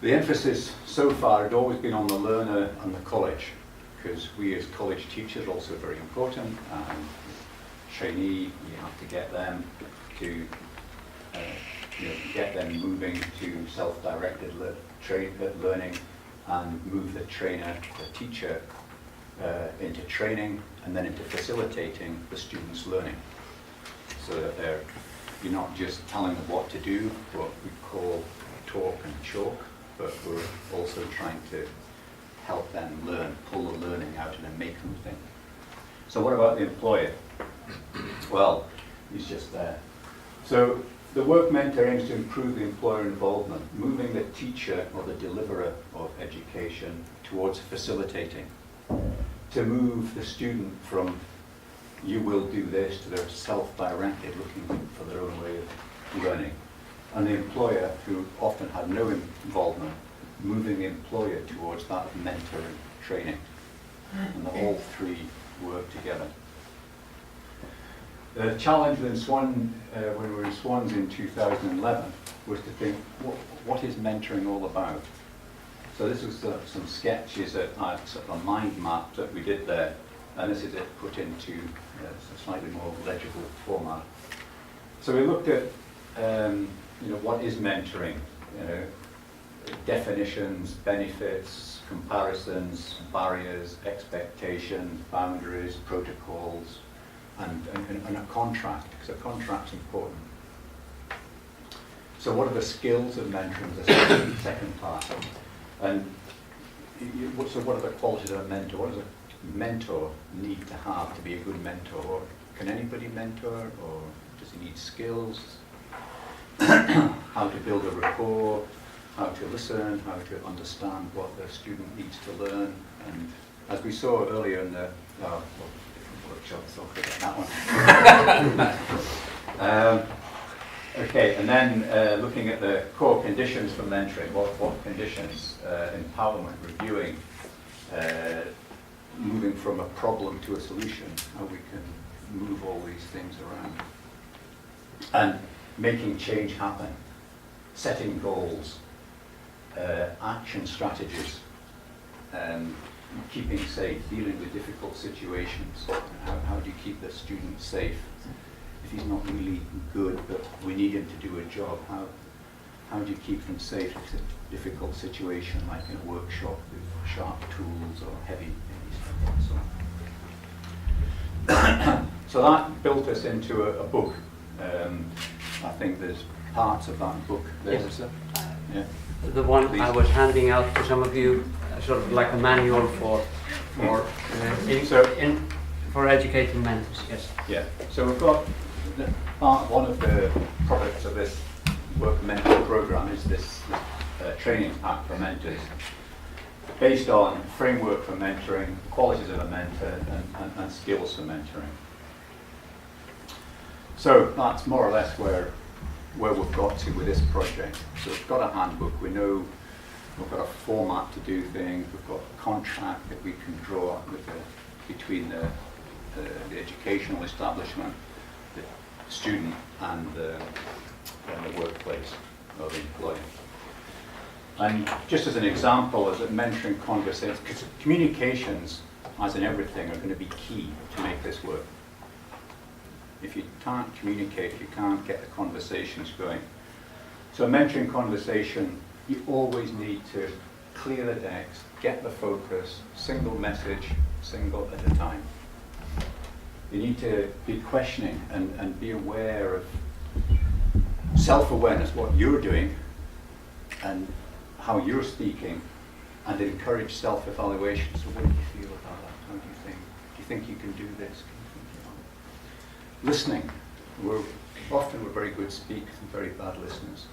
The emphasis so far had always been on the learner and the college, because we as college teachers are also very important. Trainee, you have to get them to get them moving to self-directed learning, and move the trainer, the teacher, into training and then into facilitating the students' learning, so that you're not just telling them what to do, what we call talk and chalk, but we're also trying to help them learn, pull the learning out and make them think. So what about the employer? Well, he's just there. So the work mentor aims to improve the employer involvement, moving the teacher or the deliverer of education towards facilitating, to move the student from you will do this, to they're self-directed, looking for their own way of learning. And the employer, who often had no involvement, moving the employer towards that of mentoring, training. And all three work together. The challenge in Swan, when we were in Swans in 2011, was to think, what is mentoring all about? So this was some sketches, sort of a mind map that we did there, and this is it put into a slightly more legible format. So we looked at, what is mentoring? Definitions, benefits, comparisons, barriers, expectations, boundaries, protocols, and a contract, because a contract's important. So what are the skills of mentoring, the second part? And so what are the qualities of a mentor? What does a mentor need to have to be a good mentor? Or can anybody mentor, or does he need skills? How to build a rapport, how to listen, how to understand what the student needs to learn. And as we saw earlier in the workshop, so I'll forget that one. Okay, and then looking at the core conditions for mentoring, what conditions, empowerment, reviewing, moving from a problem to a solution, how we can move all these things around. And making change happen, setting goals, action strategies, keeping safe, dealing with difficult situations. How do you keep the student safe? If he's not really good, but we need him to do a job, how do you keep them safe if it's a difficult situation, like in a workshop with sharp tools or heavy stuff and so on. So that built us into a book. I think there's parts of that book there. Yes. Yeah. The one Please. I was handing out to some of you, sort of like a manual for educating mentors. Yes. Yeah. So we've got one of the products of this work mentor program is this training pack for mentors, based on framework for mentoring, qualities of a mentor, and skills for mentoring. So that's more or less where we've got to with this project. So we've got a handbook, we know we've got a format to do things, we've got a contract that we can draw with between the educational establishment, the student, and the workplace or the employer. And just as an example, as a mentoring conversation, because communications, as in everything, are going to be key to make this work. If you can't communicate, if you can't get the conversations going. So a mentoring conversation, you always need to clear the decks, get the focus, single message, single at a time. You need to be questioning and be aware of self-awareness, what you're doing and how you're speaking, and encourage self-evaluation. So what do you feel about that? How do you think? Do you think you can do this? Listening. We're very good speakers and very bad listeners.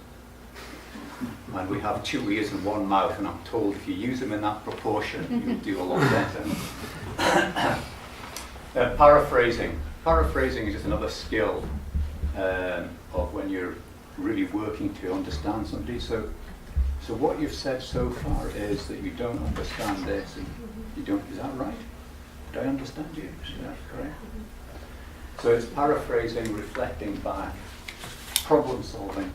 And we have 2 ears and 1 mouth, and I'm told if you use them in that proportion, you'll do a lot better. Paraphrasing. Paraphrasing is just another skill of when you're really working to understand somebody. So what you've said so far is that you don't understand this, and you don't. Is that right? Did I understand you? Is that correct? So it's paraphrasing, reflecting back, problem solving,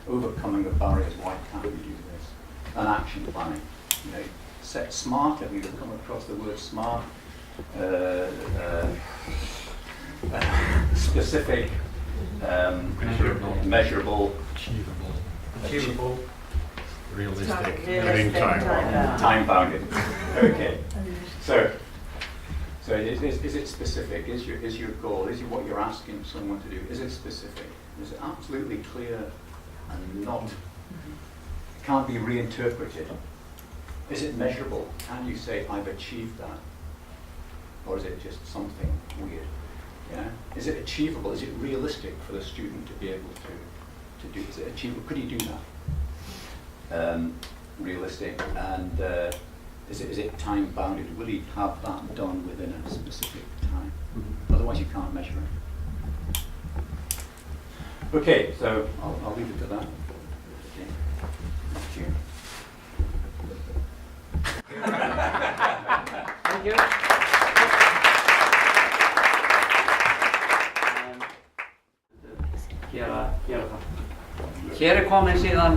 overcoming the barriers. Why can't we do this? And action planning. Set SMART. Have you come across the word SMART? Specific, measurable, Achievable. Realistic. Time bounded. Okay. So is it specific? Is your goal? Is what you're asking someone to do? Is it specific? Is it absolutely clear and not? Can't be reinterpreted. Is it measurable? Can you say I've achieved that, or is it just something weird? Yeah. Is it achievable? Is it realistic for the student to be able to do? Is it achievable? Could he do that? Realistic and Is it time bounded? Will he have that done within a specific time? Mhm. Otherwise you can't measure it. Okay, so I'll leave it to that. Okay. Thank you. thank you. Gera það. Hér komin síðan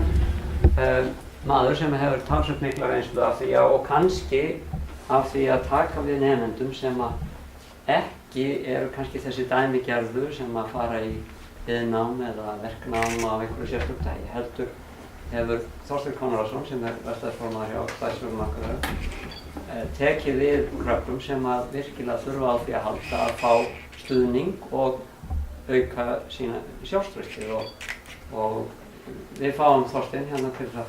maður sem hefur talsvert mikla reynslu af því og kannski af því að taka við nemendum sem ekki eru kannski þessi dæmigerðu sem fara í iðnnám eða verknám af einhverju sérstöku tagi. Heldur hefur Þorsteinn Konráðsson sem verkstæðisformaður hjá Stæðisvörumarkaði tekið við krökkum sem virkilega þurfa á því að halda að fá stuðning og auka sína sjálfstrausti og við fáum Þorsteinn hérna til það.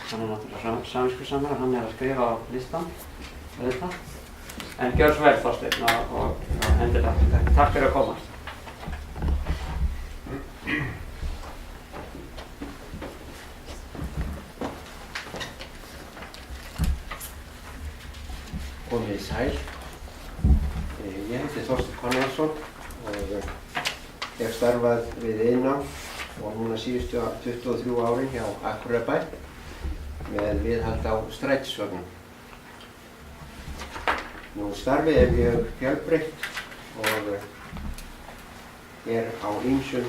Hann náttúrulega samviskusamur og hann að skrifa á listan auðvitað. En gjör svo vel Þorsteinn og endilega takk fyrir að koma. Komið í sæl. Ég heiti Þorsteinn Konráðsson og hef starfað við iðnnám og núna síðustu 23 árin hjá Akureyrarbæ með viðhald á strætisvögnum. Starfið mjög fjölbreytt og á ýmsu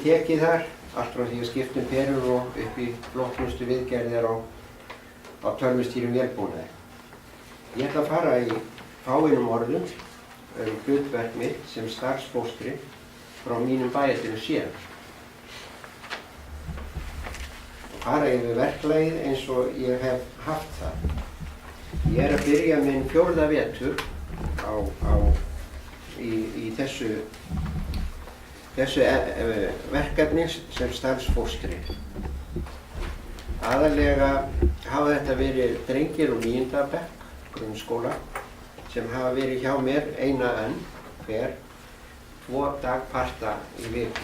tekið þar, allt frá því að skipta perur og upp í flóknustu viðgerðir á tölvustýrum vélbúnaði. Ég ætla að fara í fáeinum orðum hlutverk mitt sem starfsfóstri frá mínum bæjardyrum séð. Fara yfir verklagið eins og ég hef haft það. Ég að byrja minn 4. vetur í þessu verkefni sem starfsfóstri. Aðallega hafa þetta verið drengir úr 9. bekk grunnskóla sem hafa verið hjá mér eina enn hver 2 dagparta í viku.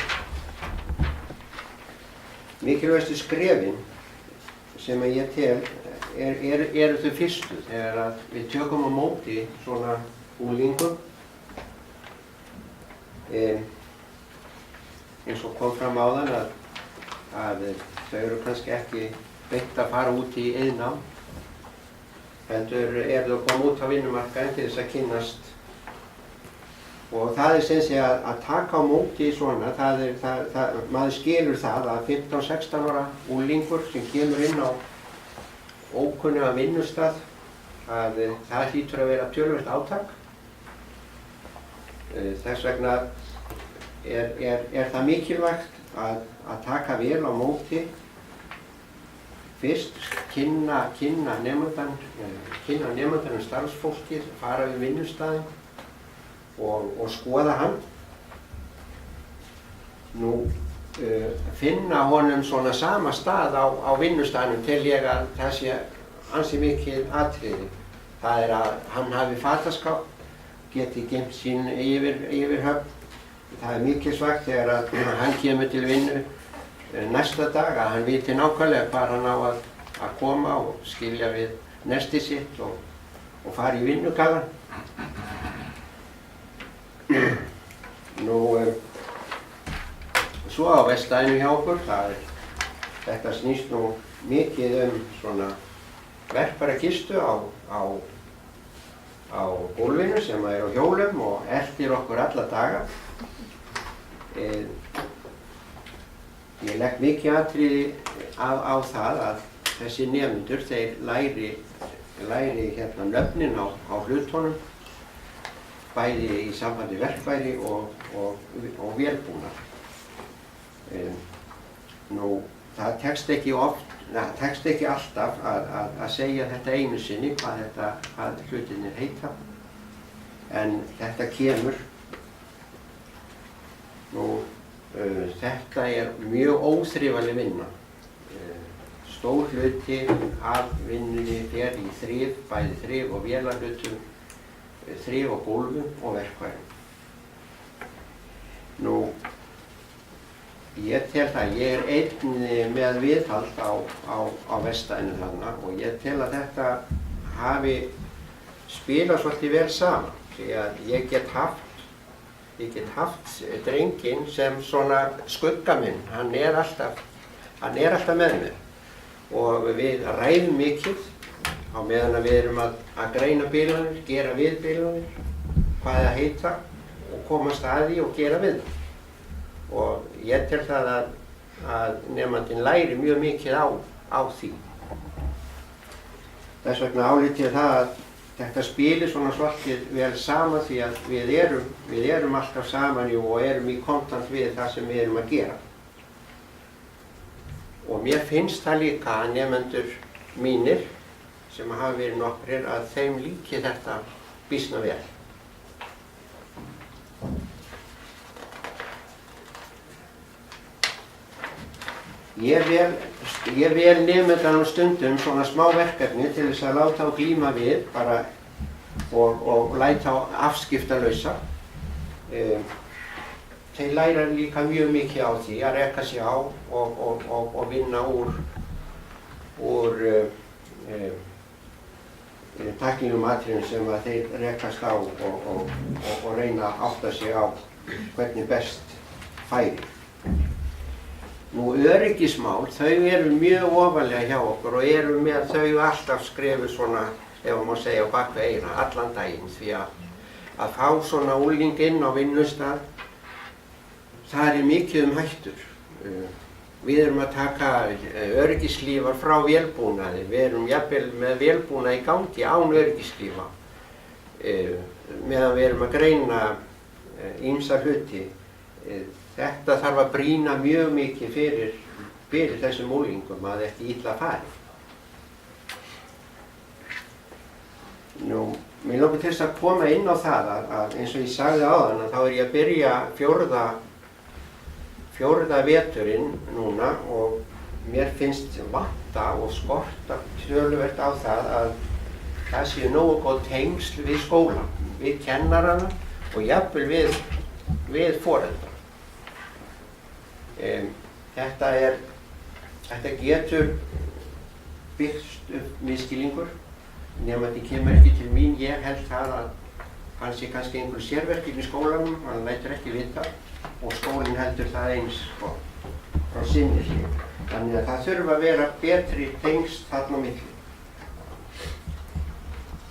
Mikilvægstu skrefin sem ég tel eru þau fyrstu þegar að við tökum á móti svona unglingum. Eins og kom fram áðan að þau eru kannski ekki beint að fara út í iðnnám, heldur þau að koma út á vinnumarkaðinn til þess að kynnast. Og það sem sé að taka á móti svona, maður skilur það að 15-16 ára unglingur sem kemur inn á ókunnugan vinnustað, að það hlýtur að vera töluvert átak. Þess vegna það mikilvægt að taka vel á móti, fyrst kynna nemandanum starfsfólkið, fara við vinnustaðinn og skoða hann. Finna honum svona sama stað á vinnustaðnum tel ég að það sé ansi mikið atriði. Það að hann hafi fataskáp, geti geymt sín yfirhöfn. Það mikilvægt þegar að hann kemur til vinnu næsta dag að hann viti nákvæmlega hvar hann á að koma og skilja við nestið sitt og fara í vinnugallann. Svo á verkstæðinu hjá okkur, þetta snýst mikið svona verkfærakistu á gólfinu sem á hjólum og eltir okkur alla daga. Ég legg mikið atriði á það að þessi nemendur þeir læri nöfnin á hlutunum, bæði í sambandi verkfæri og vélbúnað. Það tekst ekki alltaf að segja þetta einu sinni hvað hlutirnir heita, en þetta kemur. Þetta mjög óþrifaleg vinna. Stór hluti af vinnunni fer í þrif, bæði þrif og vélarhlutum, þrif og gólfum og verkfærum. Ég tel það, ég einn með viðhald á vestæðinu þarna og ég tel að þetta hafi spilað svolítið vel saman. Því að ég get haft drenginn sem svona skugga minn, hann er alltaf með mér og við ræðum mikið á meðan að við erum að greina bilanir, gera við bilanir, hvað það heita og komast að því og gera við það. Og ég tel það að nemandinn læri mjög mikið á því. Þess vegna álít ég það að þetta spilir svona svolítið vel saman því að við erum alltaf saman og erum í kontakt við það sem við erum að gera. Og mér finnst það líka að nemendur mínir sem hafa verið nokkrir að þeim líki þetta býsna vel. Ég vel nemendanum stundum svona smá verkefni til þess að láta á glíma við bara og læta á afskiptalausa. Þeir læra líka mjög mikið á því að reka sig á og vinna úr tæknilegum atriðum sem að þeir rekast á og reyna að átta sig á hvernig best færi. Nú öryggismál, þau eru mjög ofarlega hjá okkur og eru með þau alltaf skrifuð svona, ef maður má segja, á bakvið eyrað allan daginn því að fá svona ungling inn á vinnustað, það er mikið hættur. Við erum að taka öryggislífar frá vélbúnaði, við erum jafnvel með vélbúnað í gangi án öryggislífa meðan við erum að greina ýmsa hluti. Þetta þarf að brýna mjög mikið fyrir þessum unglingum að ekki illa fari. Nú, mér langar til þess að koma inn á það að eins og ég sagði áðan að þá er ég að byrja fjórða veturinn núna og mér finnst vanta og skorta töluvert á það að það séu nógu góð tengsl við skólann, við kennarana og jafnvel við foreldra. Þetta getur byggst upp misskilningur, nemandi kemur ekki til mín, ég held það að hann sé kannski einhver sérverkefni í skólanum, hann lætur ekki vita og skólinn heldur það eins frá sinni hlið. Þannig að það þurfa að vera betri tengsl þarna á milli.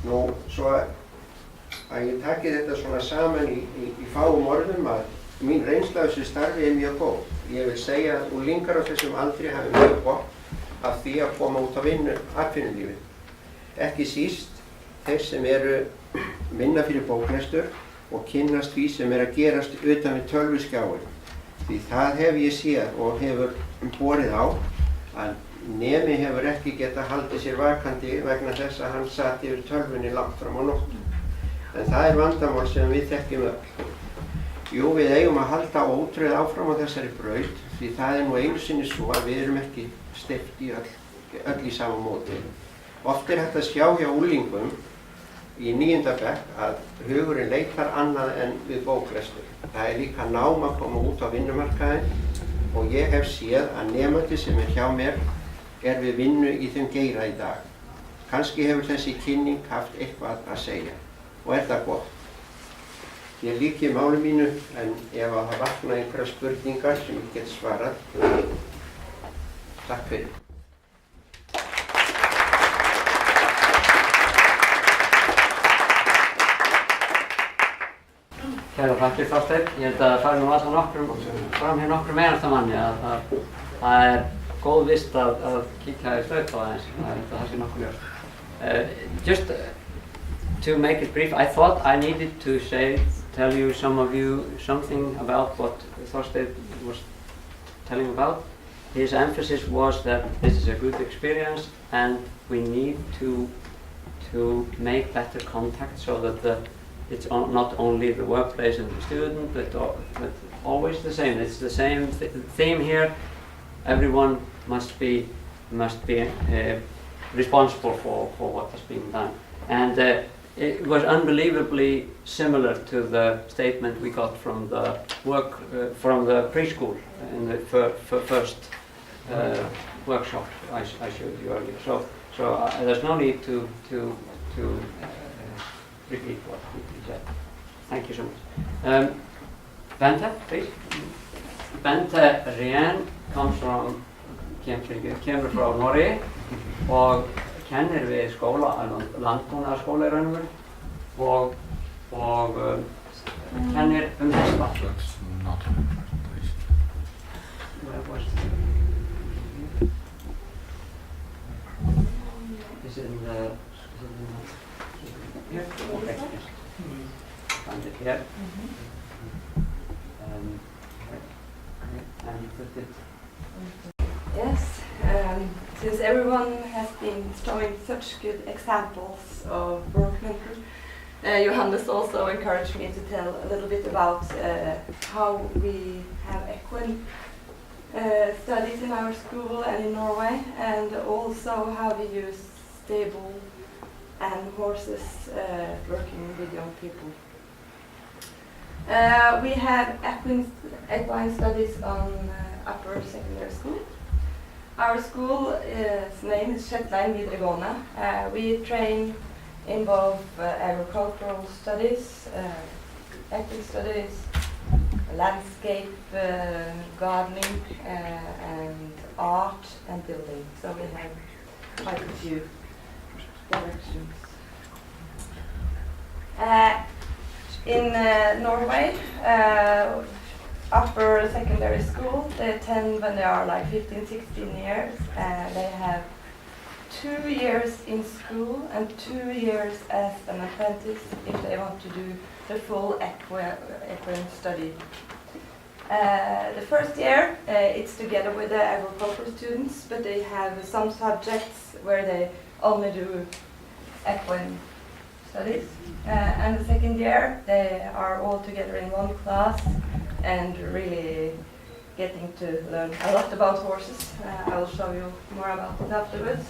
Nú, svo að ég taki þetta svona saman í fáum orðum að mín reynsla af þessu starfi er mjög góð. Ég vil segja að unglingar á þessum aldri hafi mjög gott af því að koma út á atvinnulífið. Ekki síst þeir sem eru minna fyrir bóklestur og kynnast því sem er að gerast utan við tölvuskjáin. Því það hef ég séð og hefur borið á að nemi hefur ekki getað haldið sér vakandi vegna þess að hann sat yfir tölvunni langt fram á nóttu. En það er vandamál sem við þekkjum öll. Jú, við eigum að halda ótröð áfram á þessari braut því það er nú einu sinni svo að við erum ekki steypt í öll í sama móti. Oft er hægt að sjá hjá unglingum í 9. bekk að hugurinn leitar annað en við bóklestur. Það er líka nám að koma út á vinnumarkaðinn og ég hef séð að nemandi sem er hjá mér er við vinnu í þeim geira í dag. Kannski hefur þessi kynning haft eitthvað að segja og er það gott. Ég líki máli mínu en ef að það vakna einhverja spurningar sem ég get svarað. Takk fyrir. Kæra þakkir Þorsteinn. Ég held að það fari nú alltaf fram hér nokkrum einasta að það er góð vist að kíkja í slaufa aðeins. Það sé nokkuð ljóst. Just to make it brief, I thought I needed to tell you something about what Thorsteinn was telling about. His emphasis was that this is a good experience and we need to make better contact so that it's not only the workplace and the student, but always the same. It's the same theme here. Everyone must be responsible for what has been done. And it was unbelievably similar to the statement we got from the work from the preschool in the first workshop I showed you earlier. So there's no need to repeat what we said. Thank you so much. Bente, please. Bente Rien kemur frá Noregi og kennir við skóla, landbúnaðarskóla í raun og veru og kennir hesta. Is it in the here? Okay. Find it here. And put it. Yes, since everyone has been showing such good examples of workmanship, Johannes also encouraged me to tell a little bit about how we have equine studies in our school and in Norway, and also how we use stable and horses working with young people. We have equine studies on upper secondary school. Our school's name is Shetland videregående. We train in both agricultural studies, equine studies, landscape, gardening, and art and building. So we have quite a few directions. In Norway, upper secondary school, they attend when they are like 15, 16 years. They have 2 years in school and 2 years as an apprentice if they want to do the full equine study. The first year, it's together with the agricultural students, but they have some subjects where they only do equine studies. And the second year, they are all together in one class and really getting to learn a lot about horses. I will show you more about it afterwards.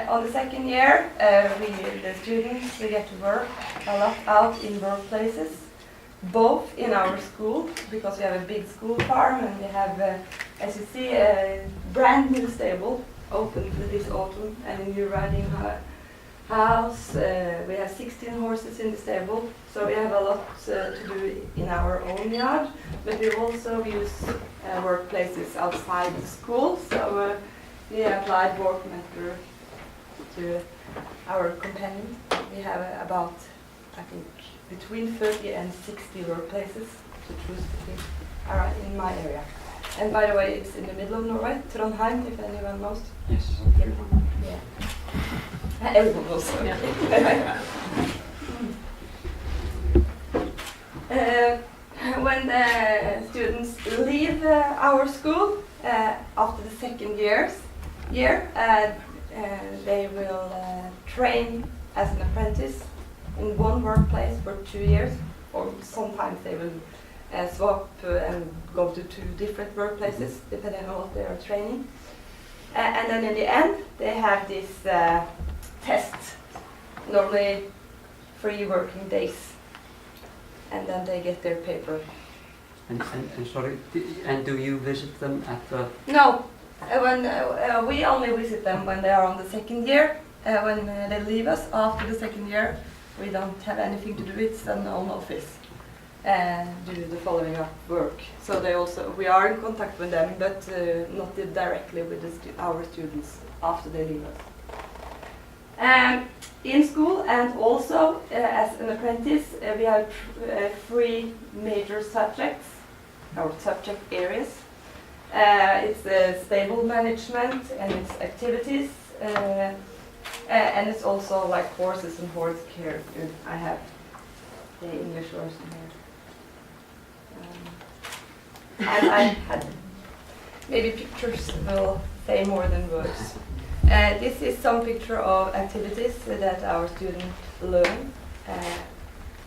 On the second year, the students get to work a lot out in workplaces, both in our school, because we have a big school farm, and we have, as you see, a brand new stable opened this autumn, and a new riding house. We have 16 horses in the stable, so we have a lot to do in our own yard, but we also use workplaces outside the school, so we applied workmanship to our companions. We have about, I think, between 30 and 60 workplaces to choose between in my area. And by the way, it's in the middle of Norway, Trondheim, if anyone knows. Yes. Yeah. Everyone knows. When the students leave our school after the second year, they will train as an apprentice in one workplace for 2 years, or sometimes they will swap and go to 2 different workplaces depending on what they are training. And then in the end, they have this test, normally 3 working days, and then they get their paper. And sorry, and do you visit them at the? No, when we only visit them when they are on the second year. When they leave us after the second year, we don't have anything to do. It's an own office and do the following up work. So we are in contact with them, but not directly with our students after they leave us. In school and also as an apprentice, we have 3 major subjects, or subject areas. It's stable management and its activities, and it's also like horses and horse care. I have the English version here. And I had maybe pictures will say more than words. This is some picture of activities that our students learn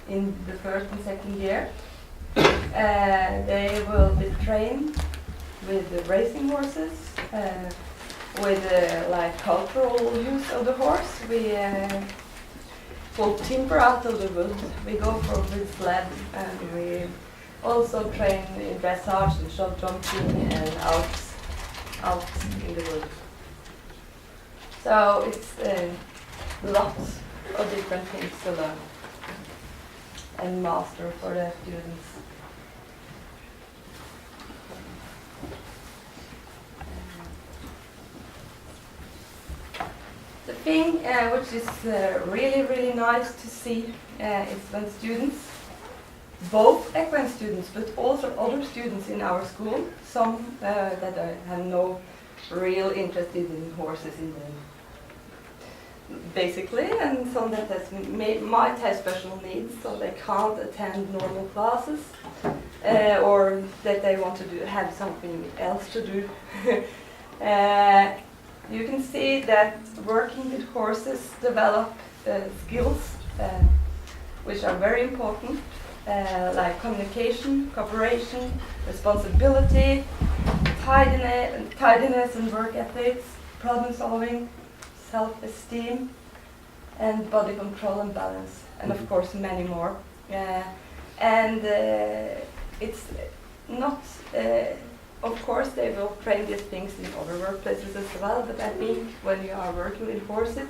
in the first and second year. They will be trained with the racing horses, with like cultural use of the horse. We pull timber out of the wood. We go with sled, and we also train in dressage and shot jumping and out in the wood. So it's lots of different things to learn and master for the students. The thing which is really nice to see is when students, both equine students but also other students in our school, some that have no real interest in horses in basically, and some that might have special needs, so they can't attend normal classes, or that they want to have something else to do. You can see that working with horses develop skills which are very important, like communication, cooperation, responsibility, tidiness and work ethics, problem solving, self-esteem, and body control and balance, and of course many more. It's not, of course they will train these things in other workplaces as well, but I think when you are working with horses,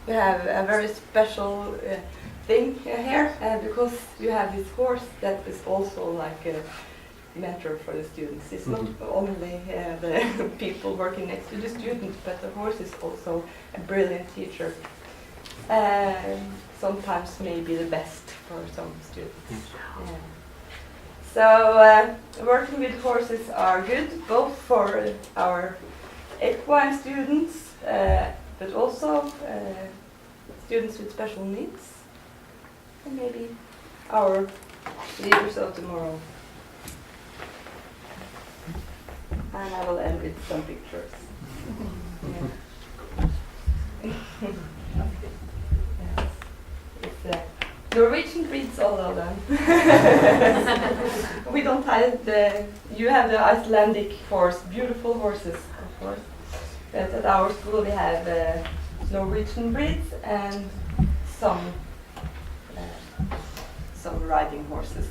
you have a very special thing here, because you have this horse that is also like a mentor for the students. It's not only the people working next to the students, but the horse is also a brilliant teacher. Sometimes maybe the best for some students. So working with horses are good, both for our equine students, but also students with special needs, and maybe our leaders of tomorrow. And I will end with some pictures. It's Norwegian breeds, all of them. We don't have you have the Icelandic horse, beautiful horses, of course. But at our school we have Norwegian breeds and some riding horses.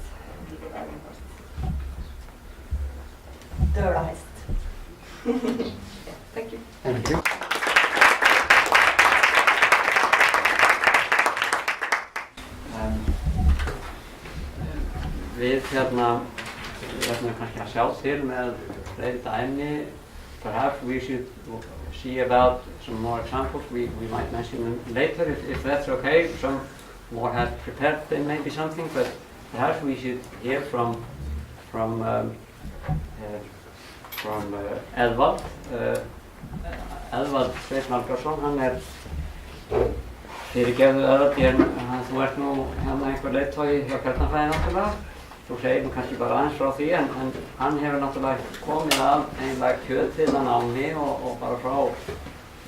Døreist. Thank you. Thank you. Við verðum kannski að sjá til með fleiri dæmi. Perhaps we should see about some more examples. We might mention them later if that's okay. Some more have prepared then maybe something, but perhaps we should hear from Edvald. Edvald Sveinn Valgarðsson, hann fyrirgefðu Edvald, þú ert nú hérna einhver leiðtogi hjá Kjarnafræði náttúrulega. Þú segir nú kannski bara aðeins frá því, en hann hefur náttúrulega komið að einlega kjötið námi og bara frá,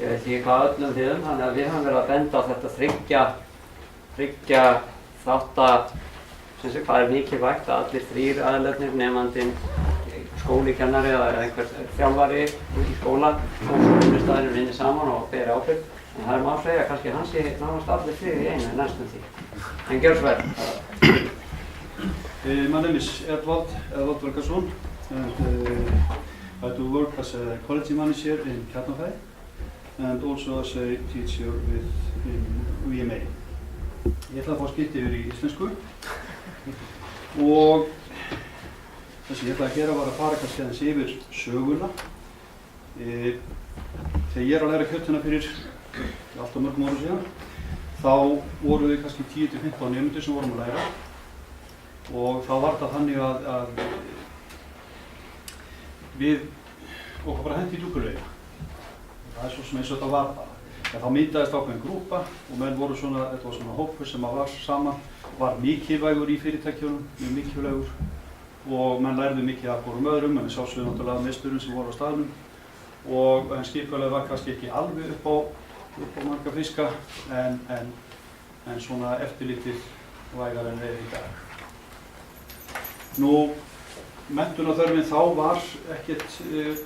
ég veit ekki hvað öllum þiðum, þannig að við höfum verið að benda á þetta þriggja þátta, sem sé hvað mikilvægt að allir þrír aðilarnir, nemandinn, skólakennari eða einhver þjálfari í skóla og svo vinnustæðurinn vinni saman og beri ábyrgð. En það má segja kannski hans sé nánast allir þrír í einu næstum því. En gjör svo vel. My name is Edvald Valgarðsson, and I do work as a quality manager in Kjarnafræði and also as a teacher in VMA. Ég ætla að fá skipt yfir í íslensku og það sem ég ætla að gera var að fara kannski aðeins yfir söguna. Þegar ég að læra kjötuna fyrir alltaf mörgum árum síðan, þá voru við kannski 10-15 nemendur sem vorum að læra. Og þá var þetta þannig að við okkur bara henti í djúpulauga. Það svo sem eins og þetta var bara. En þá myndaðist ákveðin grúpa og menn voru svona, þetta var svona hópur sem var saman, var mikilvægur í fyrirtækjunum, mjög mikilvægur og menn lærðu mikið af hvorum öðrum, en við sjálfsögðu náttúrulega meisturum sem voru á staðnum og skipulag var kannski ekki alveg upp á marga fiska en svona eftirlítið vægar en við í dag. Nú, menntunarþörfin þá var ekkert, eins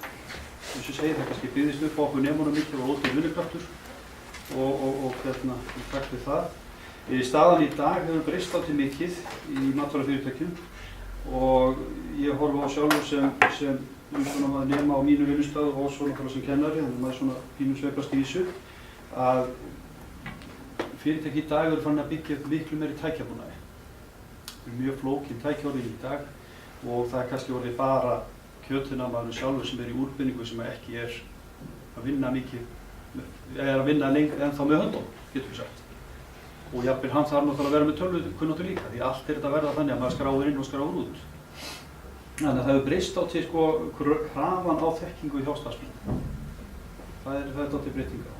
og segir, það kannski byggðist upp á okkur nemunum mikið og ótrúð vinnukraftur og takt við það. Staðan í dag hefur breyst alltaf mikið í matvælafyrirtækjum og ég horfa á sjálfur sem svona maður nema á mínu vinnustað og svo náttúrulega sem kennari, þannig að maður svona pínu sveiflast í þessu, að fyrirtæki í dag eru farin að byggja upp miklu meiri tækjabúnaði. Það er mjög flókin tækjaorðin í dag og það er kannski orðið bara kjötiðnaðarmaðurinn sjálfur sem er í úrbynningu sem ekki er að vinna mikið, er að vinna ennþá með höndum, getur við sagt. Og jafnvel hann þarf náttúrulega að vera með tölvukunnáttu líka, því allt er þetta að verða þannig að maður skráir inn og skráir út. Þannig að það hefur breyst á til krafan á þekkingu hjá starfsmönnum. Það er á til breytinga á.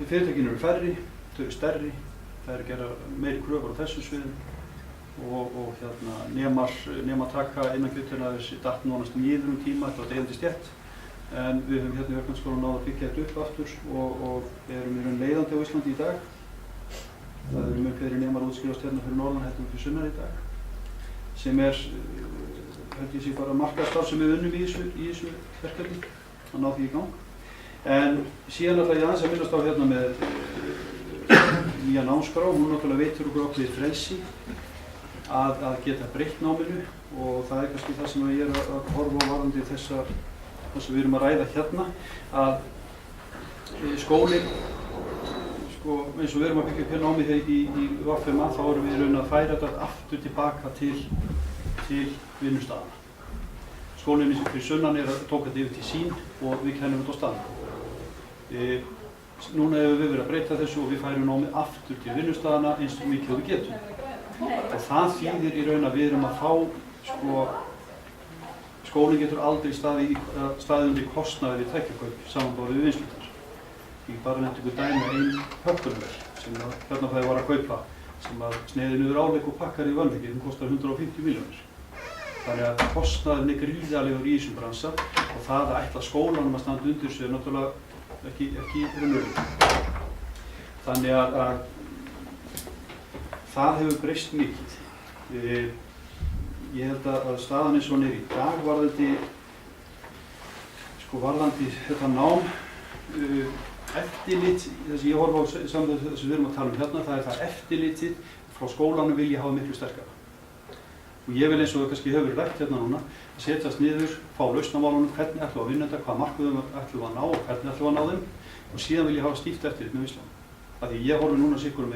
Fyrirtækin eru færri, þau eru stærri, það eru gera meiri kröfur á þessum sviðum og nema taka innan kjötiðnaðar datt nánast niður tíma, þetta var deyjandi stétt. En við höfum hérna í Verkfræðiskólanum náð að byggja þetta upp aftur og erum í raun leiðandi á Íslandi í dag. Það eru mjög fleiri nemar útskrifast hérna fyrir norðan heldur en fyrir sunnan í dag. Sem held ég sé bara markaðsstarf sem við unnum í þessu verkefni, að ná því í gang. En síðan ætla ég aðeins að minnast á hérna með nýja námskrá, hún náttúrulega veitir okkur ákveðið frelsi að geta breytt náminu og það er kannski það sem ég er að horfa á varðandi þess sem við erum að ræða hérna, að skólinn, eins og við erum að byggja upp hérna námið í VMA, þá erum við í raun að færa þetta aftur tilbaka til vinnustaðana. Skólinn fyrir sunnan tók þetta yfir til sín og við kennum þetta á staðnum. Núna hefur við verið að breyta þessu og við færum námið aftur til vinnustaðana eins og mikið og við getum. Og það þýðir í raun að við erum að fá, skólinn getur aldrei staðið undir kostnaði við tækjakaup samanborið við vinnslurnar. Ég bara nefndi ykkur dæmi ein höfnunver sem hérna það var að kaupa sem að sneiði niður álegg og pakkar í Völviki, hún kostar 150 milljónir. Þannig að kostnaðurinn er gríðarlegur í þessum bransa og það að ætla skólanum að standa undir þessu er náttúrulega ekki raunverulegur. Þannig að það hefur breyst mikið. Ég held að staðan eins og hún er í dag varðandi þetta nám, eftirlit, þess að ég horfa á saman þess að við erum að tala um hérna, það er það eftirlitið frá skólanum vil ég hafa miklu sterkara. Og ég vil eins og það kannski hefur rætt hérna núna, að setjast niður, fá lausn á málunum, hvernig ætlum við að vinna þetta, hvað markmiðum ætlum við að ná og hvernig ætlum við að ná þeim og síðan vil ég hafa stíft eftirlit með Ísland. Af því ég horfi núna sikurum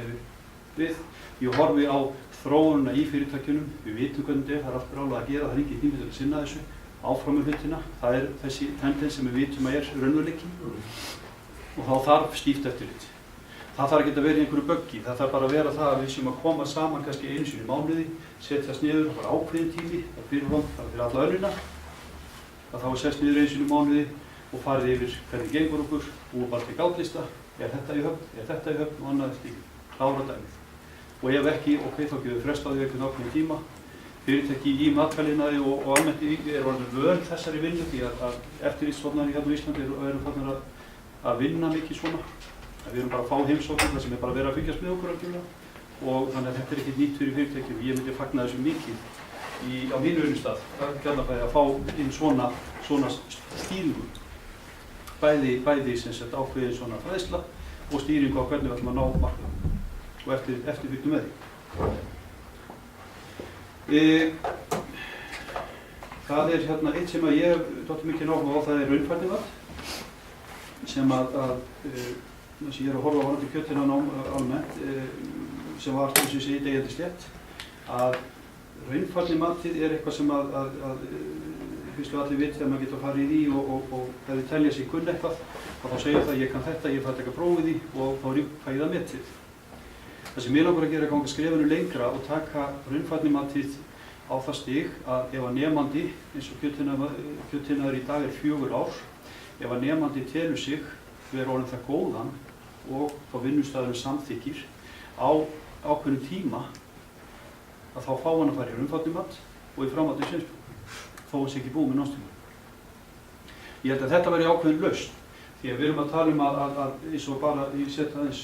við, ég horfi á þróunina í fyrirtækjunum, við vitum hvernig þetta er allt brálað að gera, það er engin tími til að sinna þessu, áfram með hlutina, það er þessi tendens sem við vitum að er raunveruleiki og þá þarf stíft eftirlit. Það þarf ekki að vera í einhverju böggi, það þarf bara að vera það að við séum að koma saman kannski einu sinni í mánuði, setjast niður, það var ákveðin tími, það er fyrir alla önnina, að þá er sest niður einu sinni í mánuði og farið yfir hvernig gengur okkur, búið bara til gátlista, er þetta í höfn og annað stíl, klára dæmið. Og ef ekki, ok, þá getum við frestaði einhvern ákveðin tíma. Fyrirtæki í matvælinaði og almennt er orðin vön þessari vinnu því að eftirlitsstofnanir hérna á Íslandi eru farnir að vinna mikið svona. Við erum bara að fá heimsóknir sem er bara verið að fylgjast með okkur algjörlega og þannig að þetta er ekkert nýtt fyrir fyrirtæki og ég myndi fagna þessu mikið á mínu vinnustað. Það er gætnafæði að fá inn svona stýringu. Bæði sem sett ákveðin svona fræðsla og stýringu á hvernig við ætlum að ná markmiðum og eftirfylgdu með því. Það er hérna eitt sem að ég hef dottið mikið áhuga á, það er raunfærnimat sem þess að ég er að horfa á varðandi kjötiðnaðarnám almennt sem var eins og ég segi deyjandi slétt að raunfærnimatið er eitthvað sem fyrst og allir viti að maður getur að fara í því og ef þið telja sig kunn eitthvað þá segja það ég kann þetta, ég fæ að taka prófið í og þá fæ ég það metið. Það sem ég langar að gera er að ganga skrefinu lengra og taka raunfærnimatið á það stig að ef að nemandi, eins og kjötiðnaður í dag er 4 ár, ef að nemandi telur sig vera orðinn það góðan og þá vinnustæðurinn samþykkir á ákveðnum tíma að þá fá hann að fara í raunfærnimat og í framhaldi sveinspróf, þó hans ekki búið með námstíma. Ég held að þetta væri ákveðin lausn, því að við erum að tala um að eins og bara, ég setja aðeins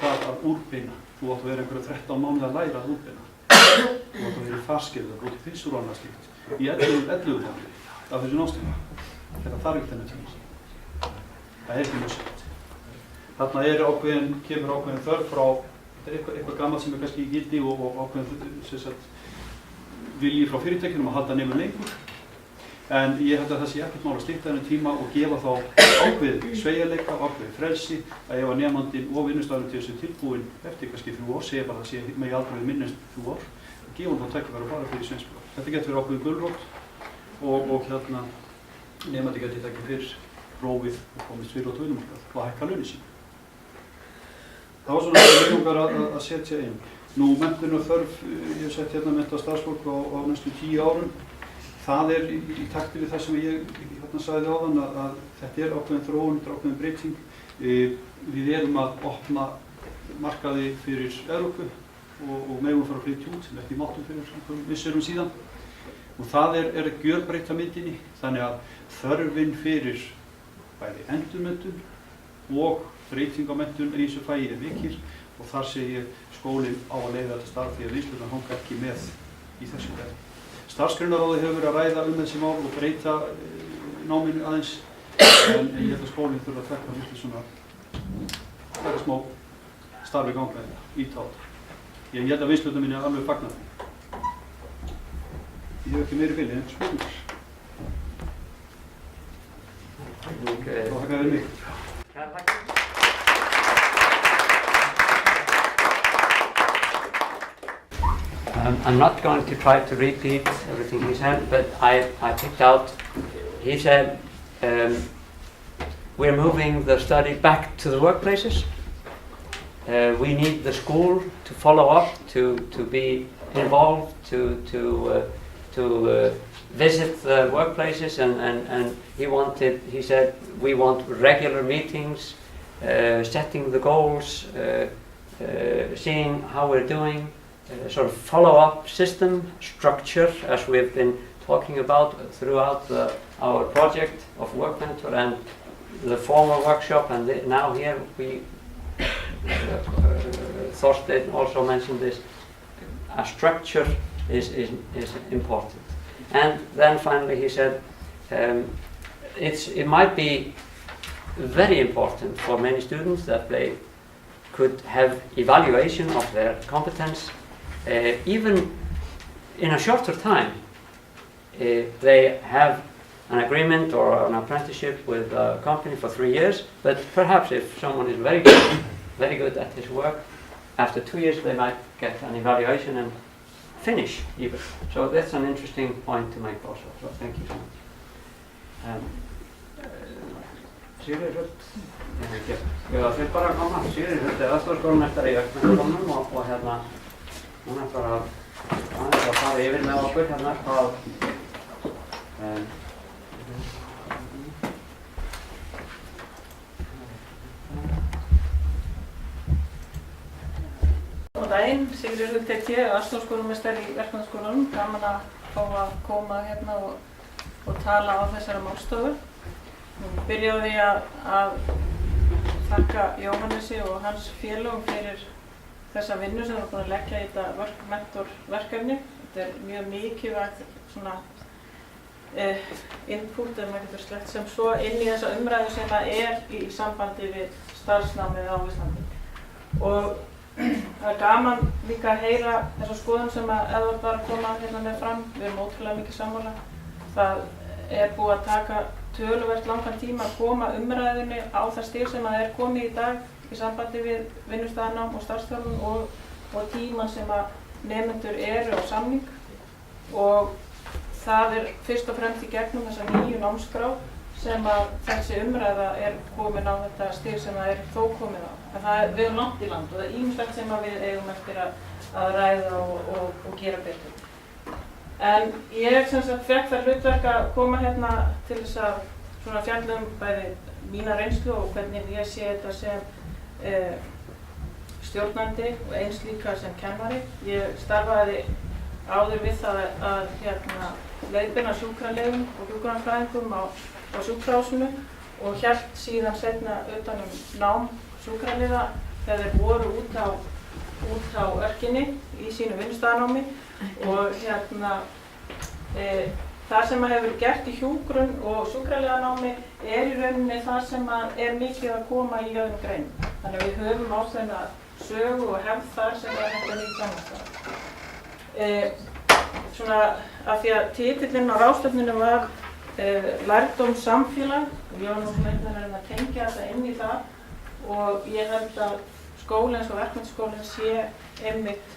það að úrbeina. Þú átt að vera einhverja 13 mánuði að læra að úrbeina. Þú átt að vera í farskeið að broti fyrstur og annað slíkt í 11 mánuði af þessu námstíma. Þetta þarf ekki þennan tíma. Það er ekki mjög sett. þarna kemur ákveðin þörf frá, þetta er eitthvað gammalt sem er kannski í gildi og ákveðin vilji frá fyrirtækjunum að halda nemur lengur. En ég held að það sé ekkert mál að stytta þennan tíma og gefa þá ákveðið sveigjanleika, ákveðið frelsi að ef að nemandinn og vinnustafurinn til þessu tilbúin eftir kannski 3 ár, segja bara að það sé megi aldrei minna en 3 ár, að gefa þá tækifæri að fara fyrir sveinspróf. Þetta getur verið ákveðið gulrót og nemandi geti tekið fyrr prófið og komist fyrir á vinnumarkað og hækka launin sín. Það var svona leiðungar að setja inn. Nú, menntun og þörf, ég hef sett hérna mennta starfsfólk á næstu 10 árum. Það er í takti við það sem ég sagði áðan að þetta er ákveðin þróun, þetta er ákveðin breyting. Við erum að opna markaði fyrir Evrópu og megum fara að flytja út sem ekki máttum fyrir einhverjum misserum síðan. Og það er að gjörbreyta myndinni, þannig að þörfin fyrir bæði endurmenntun og breyting á menntun í þessu fagi er mikil og þar sé ég skólinn á að leiða þetta starf því að víslunar hanga ekki með í þessu verði. Starfsgreinaráði hefur verið að ræða þessi mál og breyta náminu aðeins, en ég held að skólinn þurfa að taka miklu svona smá starfi ganga í tát. Ég held að vinslunar minni er alveg fagnar. Ég hef ekki meiri bili en spurningar. Þá þakka þér mig. I'm not going to try to repeat everything he said, but I picked out, he said, we're moving the study back to the workplaces. We need the school to follow up, to be involved, to visit the workplaces, and he said, we want regular meetings, setting the goals, seeing how we're doing, sort of follow-up system structure, as we've been talking about throughout our project of Work Mentor and the former workshop, and now here we Thorstein also mentioned this. A structure is important. And then finally he said it might be very important for many students that they could have evaluation of their competence even in a shorter time. They have an agreement or an apprenticeship with a company for 3 years, but perhaps if someone is very good at his work, after 2 years they might get an evaluation and finish even. So that's an interesting point to make also. So thank you so much. Sigríður, þeir bara koma. Sigríður er aðstoðarskólamestari í Verkmenntaskólanum og hérna hún er bara að fara yfir með okkur hérna hvað Góðan daginn, Sigríður Hugteitt hér, aðstoðarskólamestari í Verkmenntaskólanum. Gaman að fá að koma hérna og tala á þessari málstofu. Ég byrja á því að þakka Jóhannesi og hans félögum fyrir þessa vinnu sem við erum búin að leggja í þetta Work Mentor verkefni. Þetta er mjög mikilvægt svona input, ef maður getur slett sem svo, inn í þessa umræðu sem það er í sambandi við starfsnámið á Íslandi. Og það er gaman líka að heyra þessa skoðun sem að Edvard var að koma hérna með fram. Við erum ótrúlega mikið sammála. Það er búið að taka töluvert langan tíma að koma umræðunni á það stig sem það er komið í dag í sambandi við vinnustaðnám og starfsþjálfun og tíman sem að nemendur eru á samning, og það er fyrst og fremst í gegnum þessa nýju námskrá sem að þessi umræða er komin á þetta stig sem það er þó komið á. En við erum langt í land og það er ýmislegt sem að við eigum eftir að ræða og gera betur. En ég sem sagt fékk það hlutverk að koma hérna til þess að svona fjalla bæði mína reynslu og hvernig ég sé þetta sem stjórnandi og eins líka sem kennari. Ég starfaði áður við það að leiðbeina sjúkralegum og hjúkrunarfræðingum á sjúkrahúsinu og hélt síðan seinna utan nám sjúkraliða þegar þeir voru út á örkinni í sínu vinnustaðanámi, og það sem hefur gert í hjúkrun og sjúkraliðanámi í rauninni það sem mikið að koma í öðrum greinum. Þannig að við höfum ákveðna sögu og hefð þar sem þetta mikið samanstæða. Svona af því að titillinn á ráðstefnunni var lærdóm samfélag og ég var nú svona að tengja þetta inn í það og ég held að skólinn eins og verkmenntaskólinn sé einmitt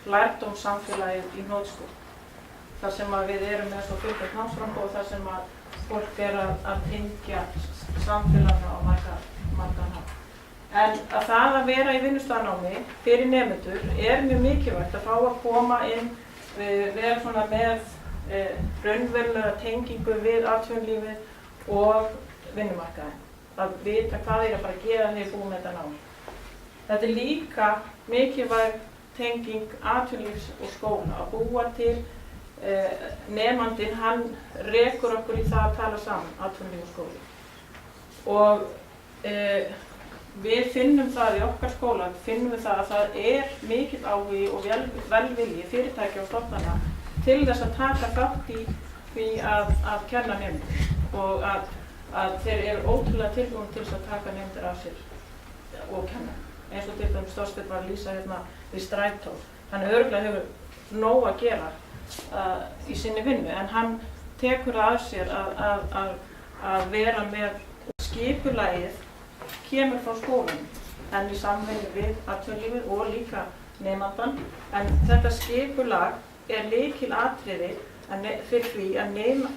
lærdóm samfélagið í hnotskurn. Þar sem að við erum með svo fjölbreytt námsframboð og þar sem að fólk að tengja samfélaginu á margan hátt. En að það að vera í vinnustaðanámi fyrir nemendur mjög mikilvægt að fá að koma inn, vera svona með raunverulega tengingu við atvinnulífið og vinnumarkaðinn. Að vita hvað þeir að fara að gera þegar þeir búið með þetta námi. Þetta líka mikilvæg tenging atvinnulífs og skóla að búa til nemandinn, hann rekur okkur í það að tala saman, atvinnulíf og skóli. Og við finnum það í okkar skóla, finnum við það að það mikill áhugi og velvilji fyrirtækja og stofnana til þess að taka þátt í því að kenna nemendur og að þeir eru ótrúlega tilbúin til þess að taka nemendur af sér og kenna. Eins og til dæmis Þorsteinn var að lýsa hérna við strætó. Hann örugglega hefur nóg að gera í sinni vinnu en hann tekur að sér að vera með skipulagið kemur frá skólanum en í samvinnu við atvinnulífið og líka nemandann. En þetta skipulag lykilatriði fyrir því að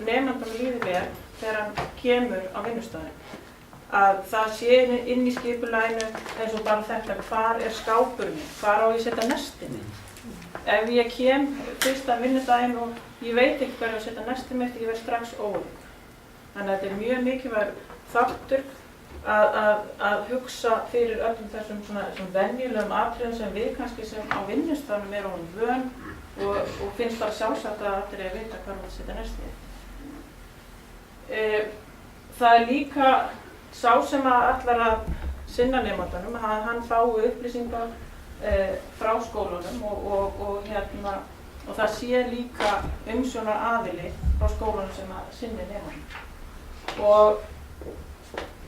nemandann líði vel þegar hann kemur á vinnustaðinn. Að það sé inn í skipulaginu eins og bara þetta, hvar skápurinn, hvar á ég setja nestinni. Ef ég kem fyrsta vinnudaginn og ég veit ekki hvað ég á að setja nestið mitt, ég verð strax óörugg. Þannig að þetta mjög mikilvægur þáttur að hugsa fyrir öllum þessum venjulegum atriðum sem við kannski sem á vinnustaðnum orðin vön og finnst bara sjálfsagt að allir vita hvað maður setja nestið. Það líka sá sem ætlar að sinna nemandanum, hann fái upplýsingar frá skólanum og það sé líka umsjónar aðili frá skólanum sem sinni nemandanum. Og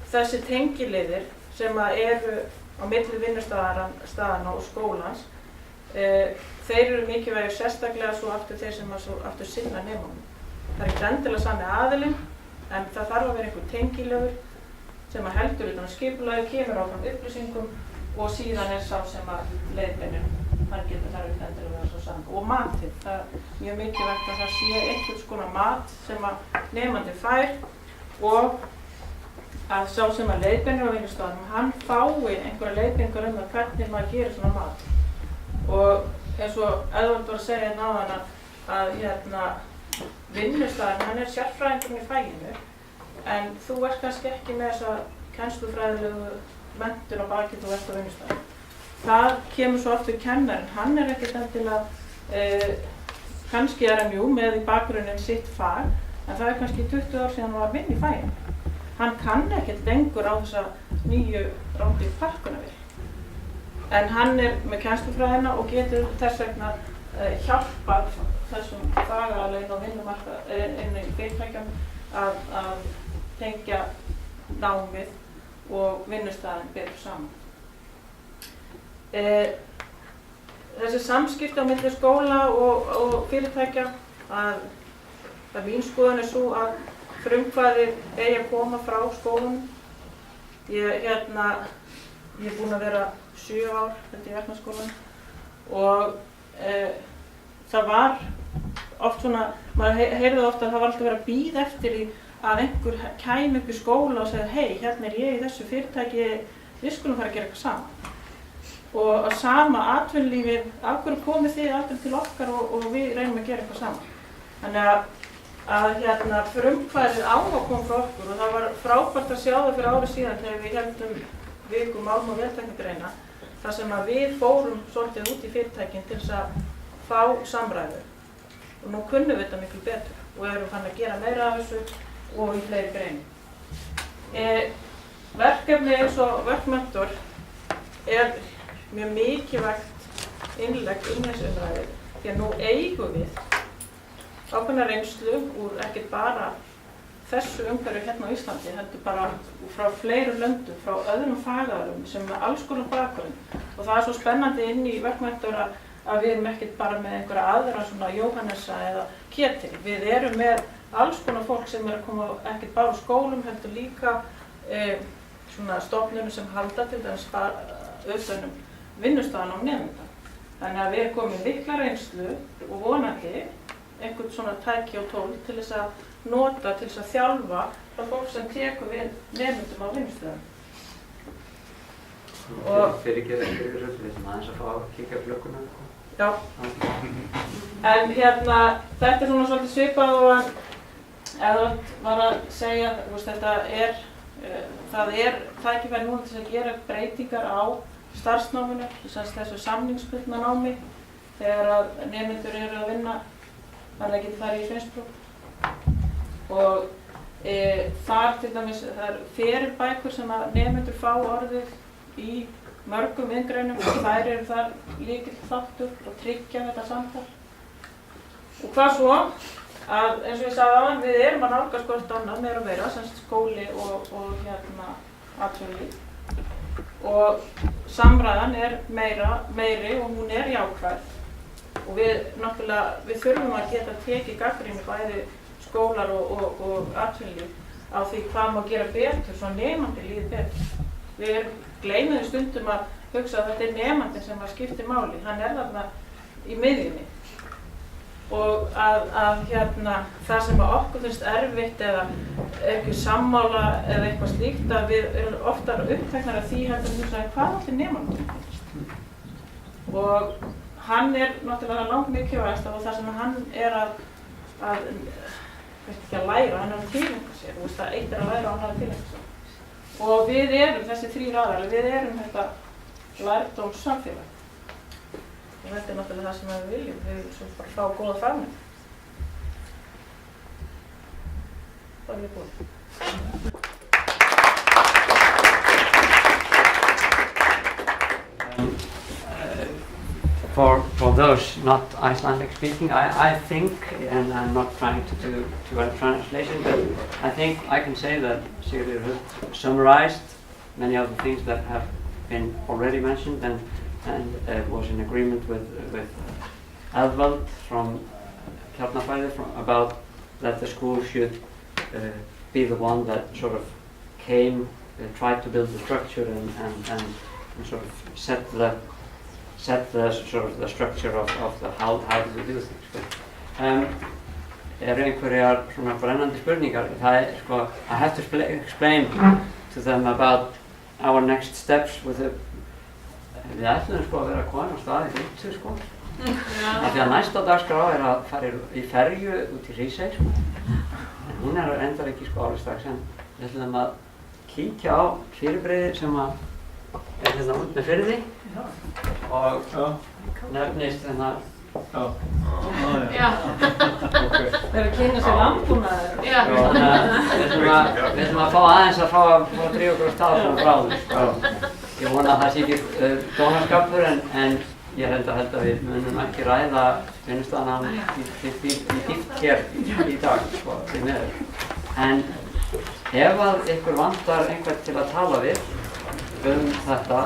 þessi tengiliðir sem eru á milli vinnustaðanna og skólans, þeir eru mikilvægir sérstaklega svo aftur þeir sem aftur sinna nemandanum. Það ekki endilega sami aðilinn, en það þarf að vera einhver tengiliður sem heldur utan skipulagið, kemur áfram upplýsingum og síðan sá sem leiðbeinir, hann þarf ekki endilega að vera svo saman. Og matið, það mjög mikilvægt að það sé einhvers konar mat sem nemandi fær og að sá sem leiðbeinir á vinnustaðnum, hann fái einhverja leiðbeiningar það hvernig maður gerir svona mat. Og eins og Eðvald var að segja hérna áðan að vinnustaðurinn, hann sérfræðingurinn í faginu, en þú kannski ekki með þessa kennslufræðilegu menntun á bakið þú á vinnustaðnum. Það kemur svo aftur kennarinn, hann ekkert endilega, kannski hann með í bakgrunnin sitt fag, en það kannski 20 ár síðan hann var vinn í faginu. Hann kann ekkert lengur á þessa nýju rándýr parkunarvél. En hann með kennslufræðina og getur þess vegna hjálpað þessum fagaðilegum og vinnumarkaði inn í fyrirtækjum að tengja námið og vinnustaðinn betur saman. Þessi samskipti á milli skóla og fyrirtækja, að mín skoðun svo að frumkvæðið eigi að koma frá skólanum. Ég búin að vera 7 ár í verknámsskólanum og það var oft svona, maður heyrði ofta að það var alltaf verið að bíða eftir því að einhver kæmi upp í skóla og segði hei, hérna ég í þessu fyrirtæki, við skulum fara að gera eitthvað saman. Og að sama atvinnulífið, af hverju komið þið aldrei til okkar og við reynum að gera eitthvað saman. Þannig að frumkvæðið á að koma frá okkur og það var frábært að sjá það fyrir ári síðan þegar við heldum viku málm- og véltæknigreina þar sem að við fórum svolítið út í fyrirtækin til þess að fá samræður. Og nú kunnum við þetta miklu betur og erum fann að gera meira af þessu og í fleiri greinum. Verkefni eins og verkmentor mjög mikilvægt innlegg inn í þessu umræðu því að nú eigum við ákveðna reynslu úr ekkert bara þessu umhverfi hérna á Íslandi, heldur bara frá fleiri löndum, frá öðrum fagarum sem er alls konar bakgrunn. Og það er svo spennandi inn í verkmenntara að við erum ekkert bara með einhverja aðra svona Jóhannesa eða Ketil. Við erum með alls konar fólk sem er að koma ekkert bara úr skólum, heldur líka svona stofnunum sem halda til dæmis utan vinnustafan á nemenda. Þannig að við erum komið mikla reynslu og vonandi einhvern svona tæki og tól til þess að nota, til þess að þjálfa það fólk sem tekur við nemendum á vinnustöðum. Fyrir ekki við ætlum aðeins að fá að kíkja klukkuna. Já. En hérna, þetta er svona svolítið svipað og eða var að segja, það er tækifæri núna til að gera breytingar á starfsnáminu, þessu samningsbundna námi, þegar að nemendur eru að vinna, þannig að geta farið í sveinspróf. Og þar til dæmis, það er fyrirbækur sem að nemendur fá orðið í mörgum inngreinum og þær eru þar lykilþáttur og tryggja þetta samtal. Og hvað svo? Að eins og ég sagði áðan, við erum að nálgast hvort annað meira og meira, sem skóli og atvinnulíf. Og samræðan er meiri og hún er jákvæð. Og við þurfum að geta tekið gagnrýni bæði skólar og atvinnulíf á því hvað má gera betur, svo nemandi líði betur. Við gleymum stundum að hugsa að þetta er nemandinn sem skiptir máli, hann er þarna í miðjunni. Og að það sem að okkur finnst erfitt eða ekki sammála eða eitthvað slíkt, að við erum oftar uppteknar af því heldur að hugsa hvað allir nemandinn finnst. Og hann er náttúrulega langt mikilvægast og það sem hann er að læra, hann er að tileinka sér, það eitt er að læra og hann er að tileinka sér. Og við erum þessi þrír aðalar, við erum þetta lærdómssamfélag. Og þetta er náttúrulega það sem við viljum, við viljum svo bara fá góða fagmenn. Það er við búin. For those not Icelandic speaking, I think, and I'm not trying to do a translation, but I think I can say that Sigríður summarized many of the things that have been already mentioned, and was in agreement with Eðvald from Kjarnafæði about that the school should be the one that sort of tried to build the structure and sort of set the sort of the structure of the how do we do things. Einhverjar svona brennandi spurningar. I have to explain to them about our next steps with the. Við ætlum að vera komin á stað í 50 Af því að næsta dagskrá er að fara í ferju út í Hrísey en hún er endar ekki alveg strax en við ætlum að kíkja á fyrirbrigði sem að er hérna út með firði og nefnist hérna Þeir eru að kynna sér landbúnaður. Við ætlum að fá aðeins að fá að drífa okkur á stað frá bráðum. Ég vona að það sé ekki dónaskapur en ég held að við munum ekki ræða vinnustaðan í dýpt hér í dag, því miður. En ef að ykkur vantar einhvern til að tala við þetta,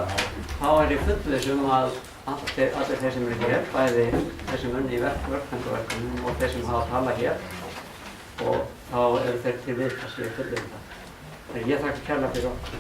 þá er ég fullviss að allir þeir sem eru hér, bæði þeir sem unni í verkfræðingaverkunum og þeir sem hafa að tala hér, og þá eru þeir til viðtals við fullviss það. Ég þakka kærlega fyrir okkur.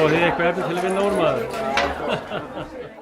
Fáið þið eitthvað efni til að vinna úr maður?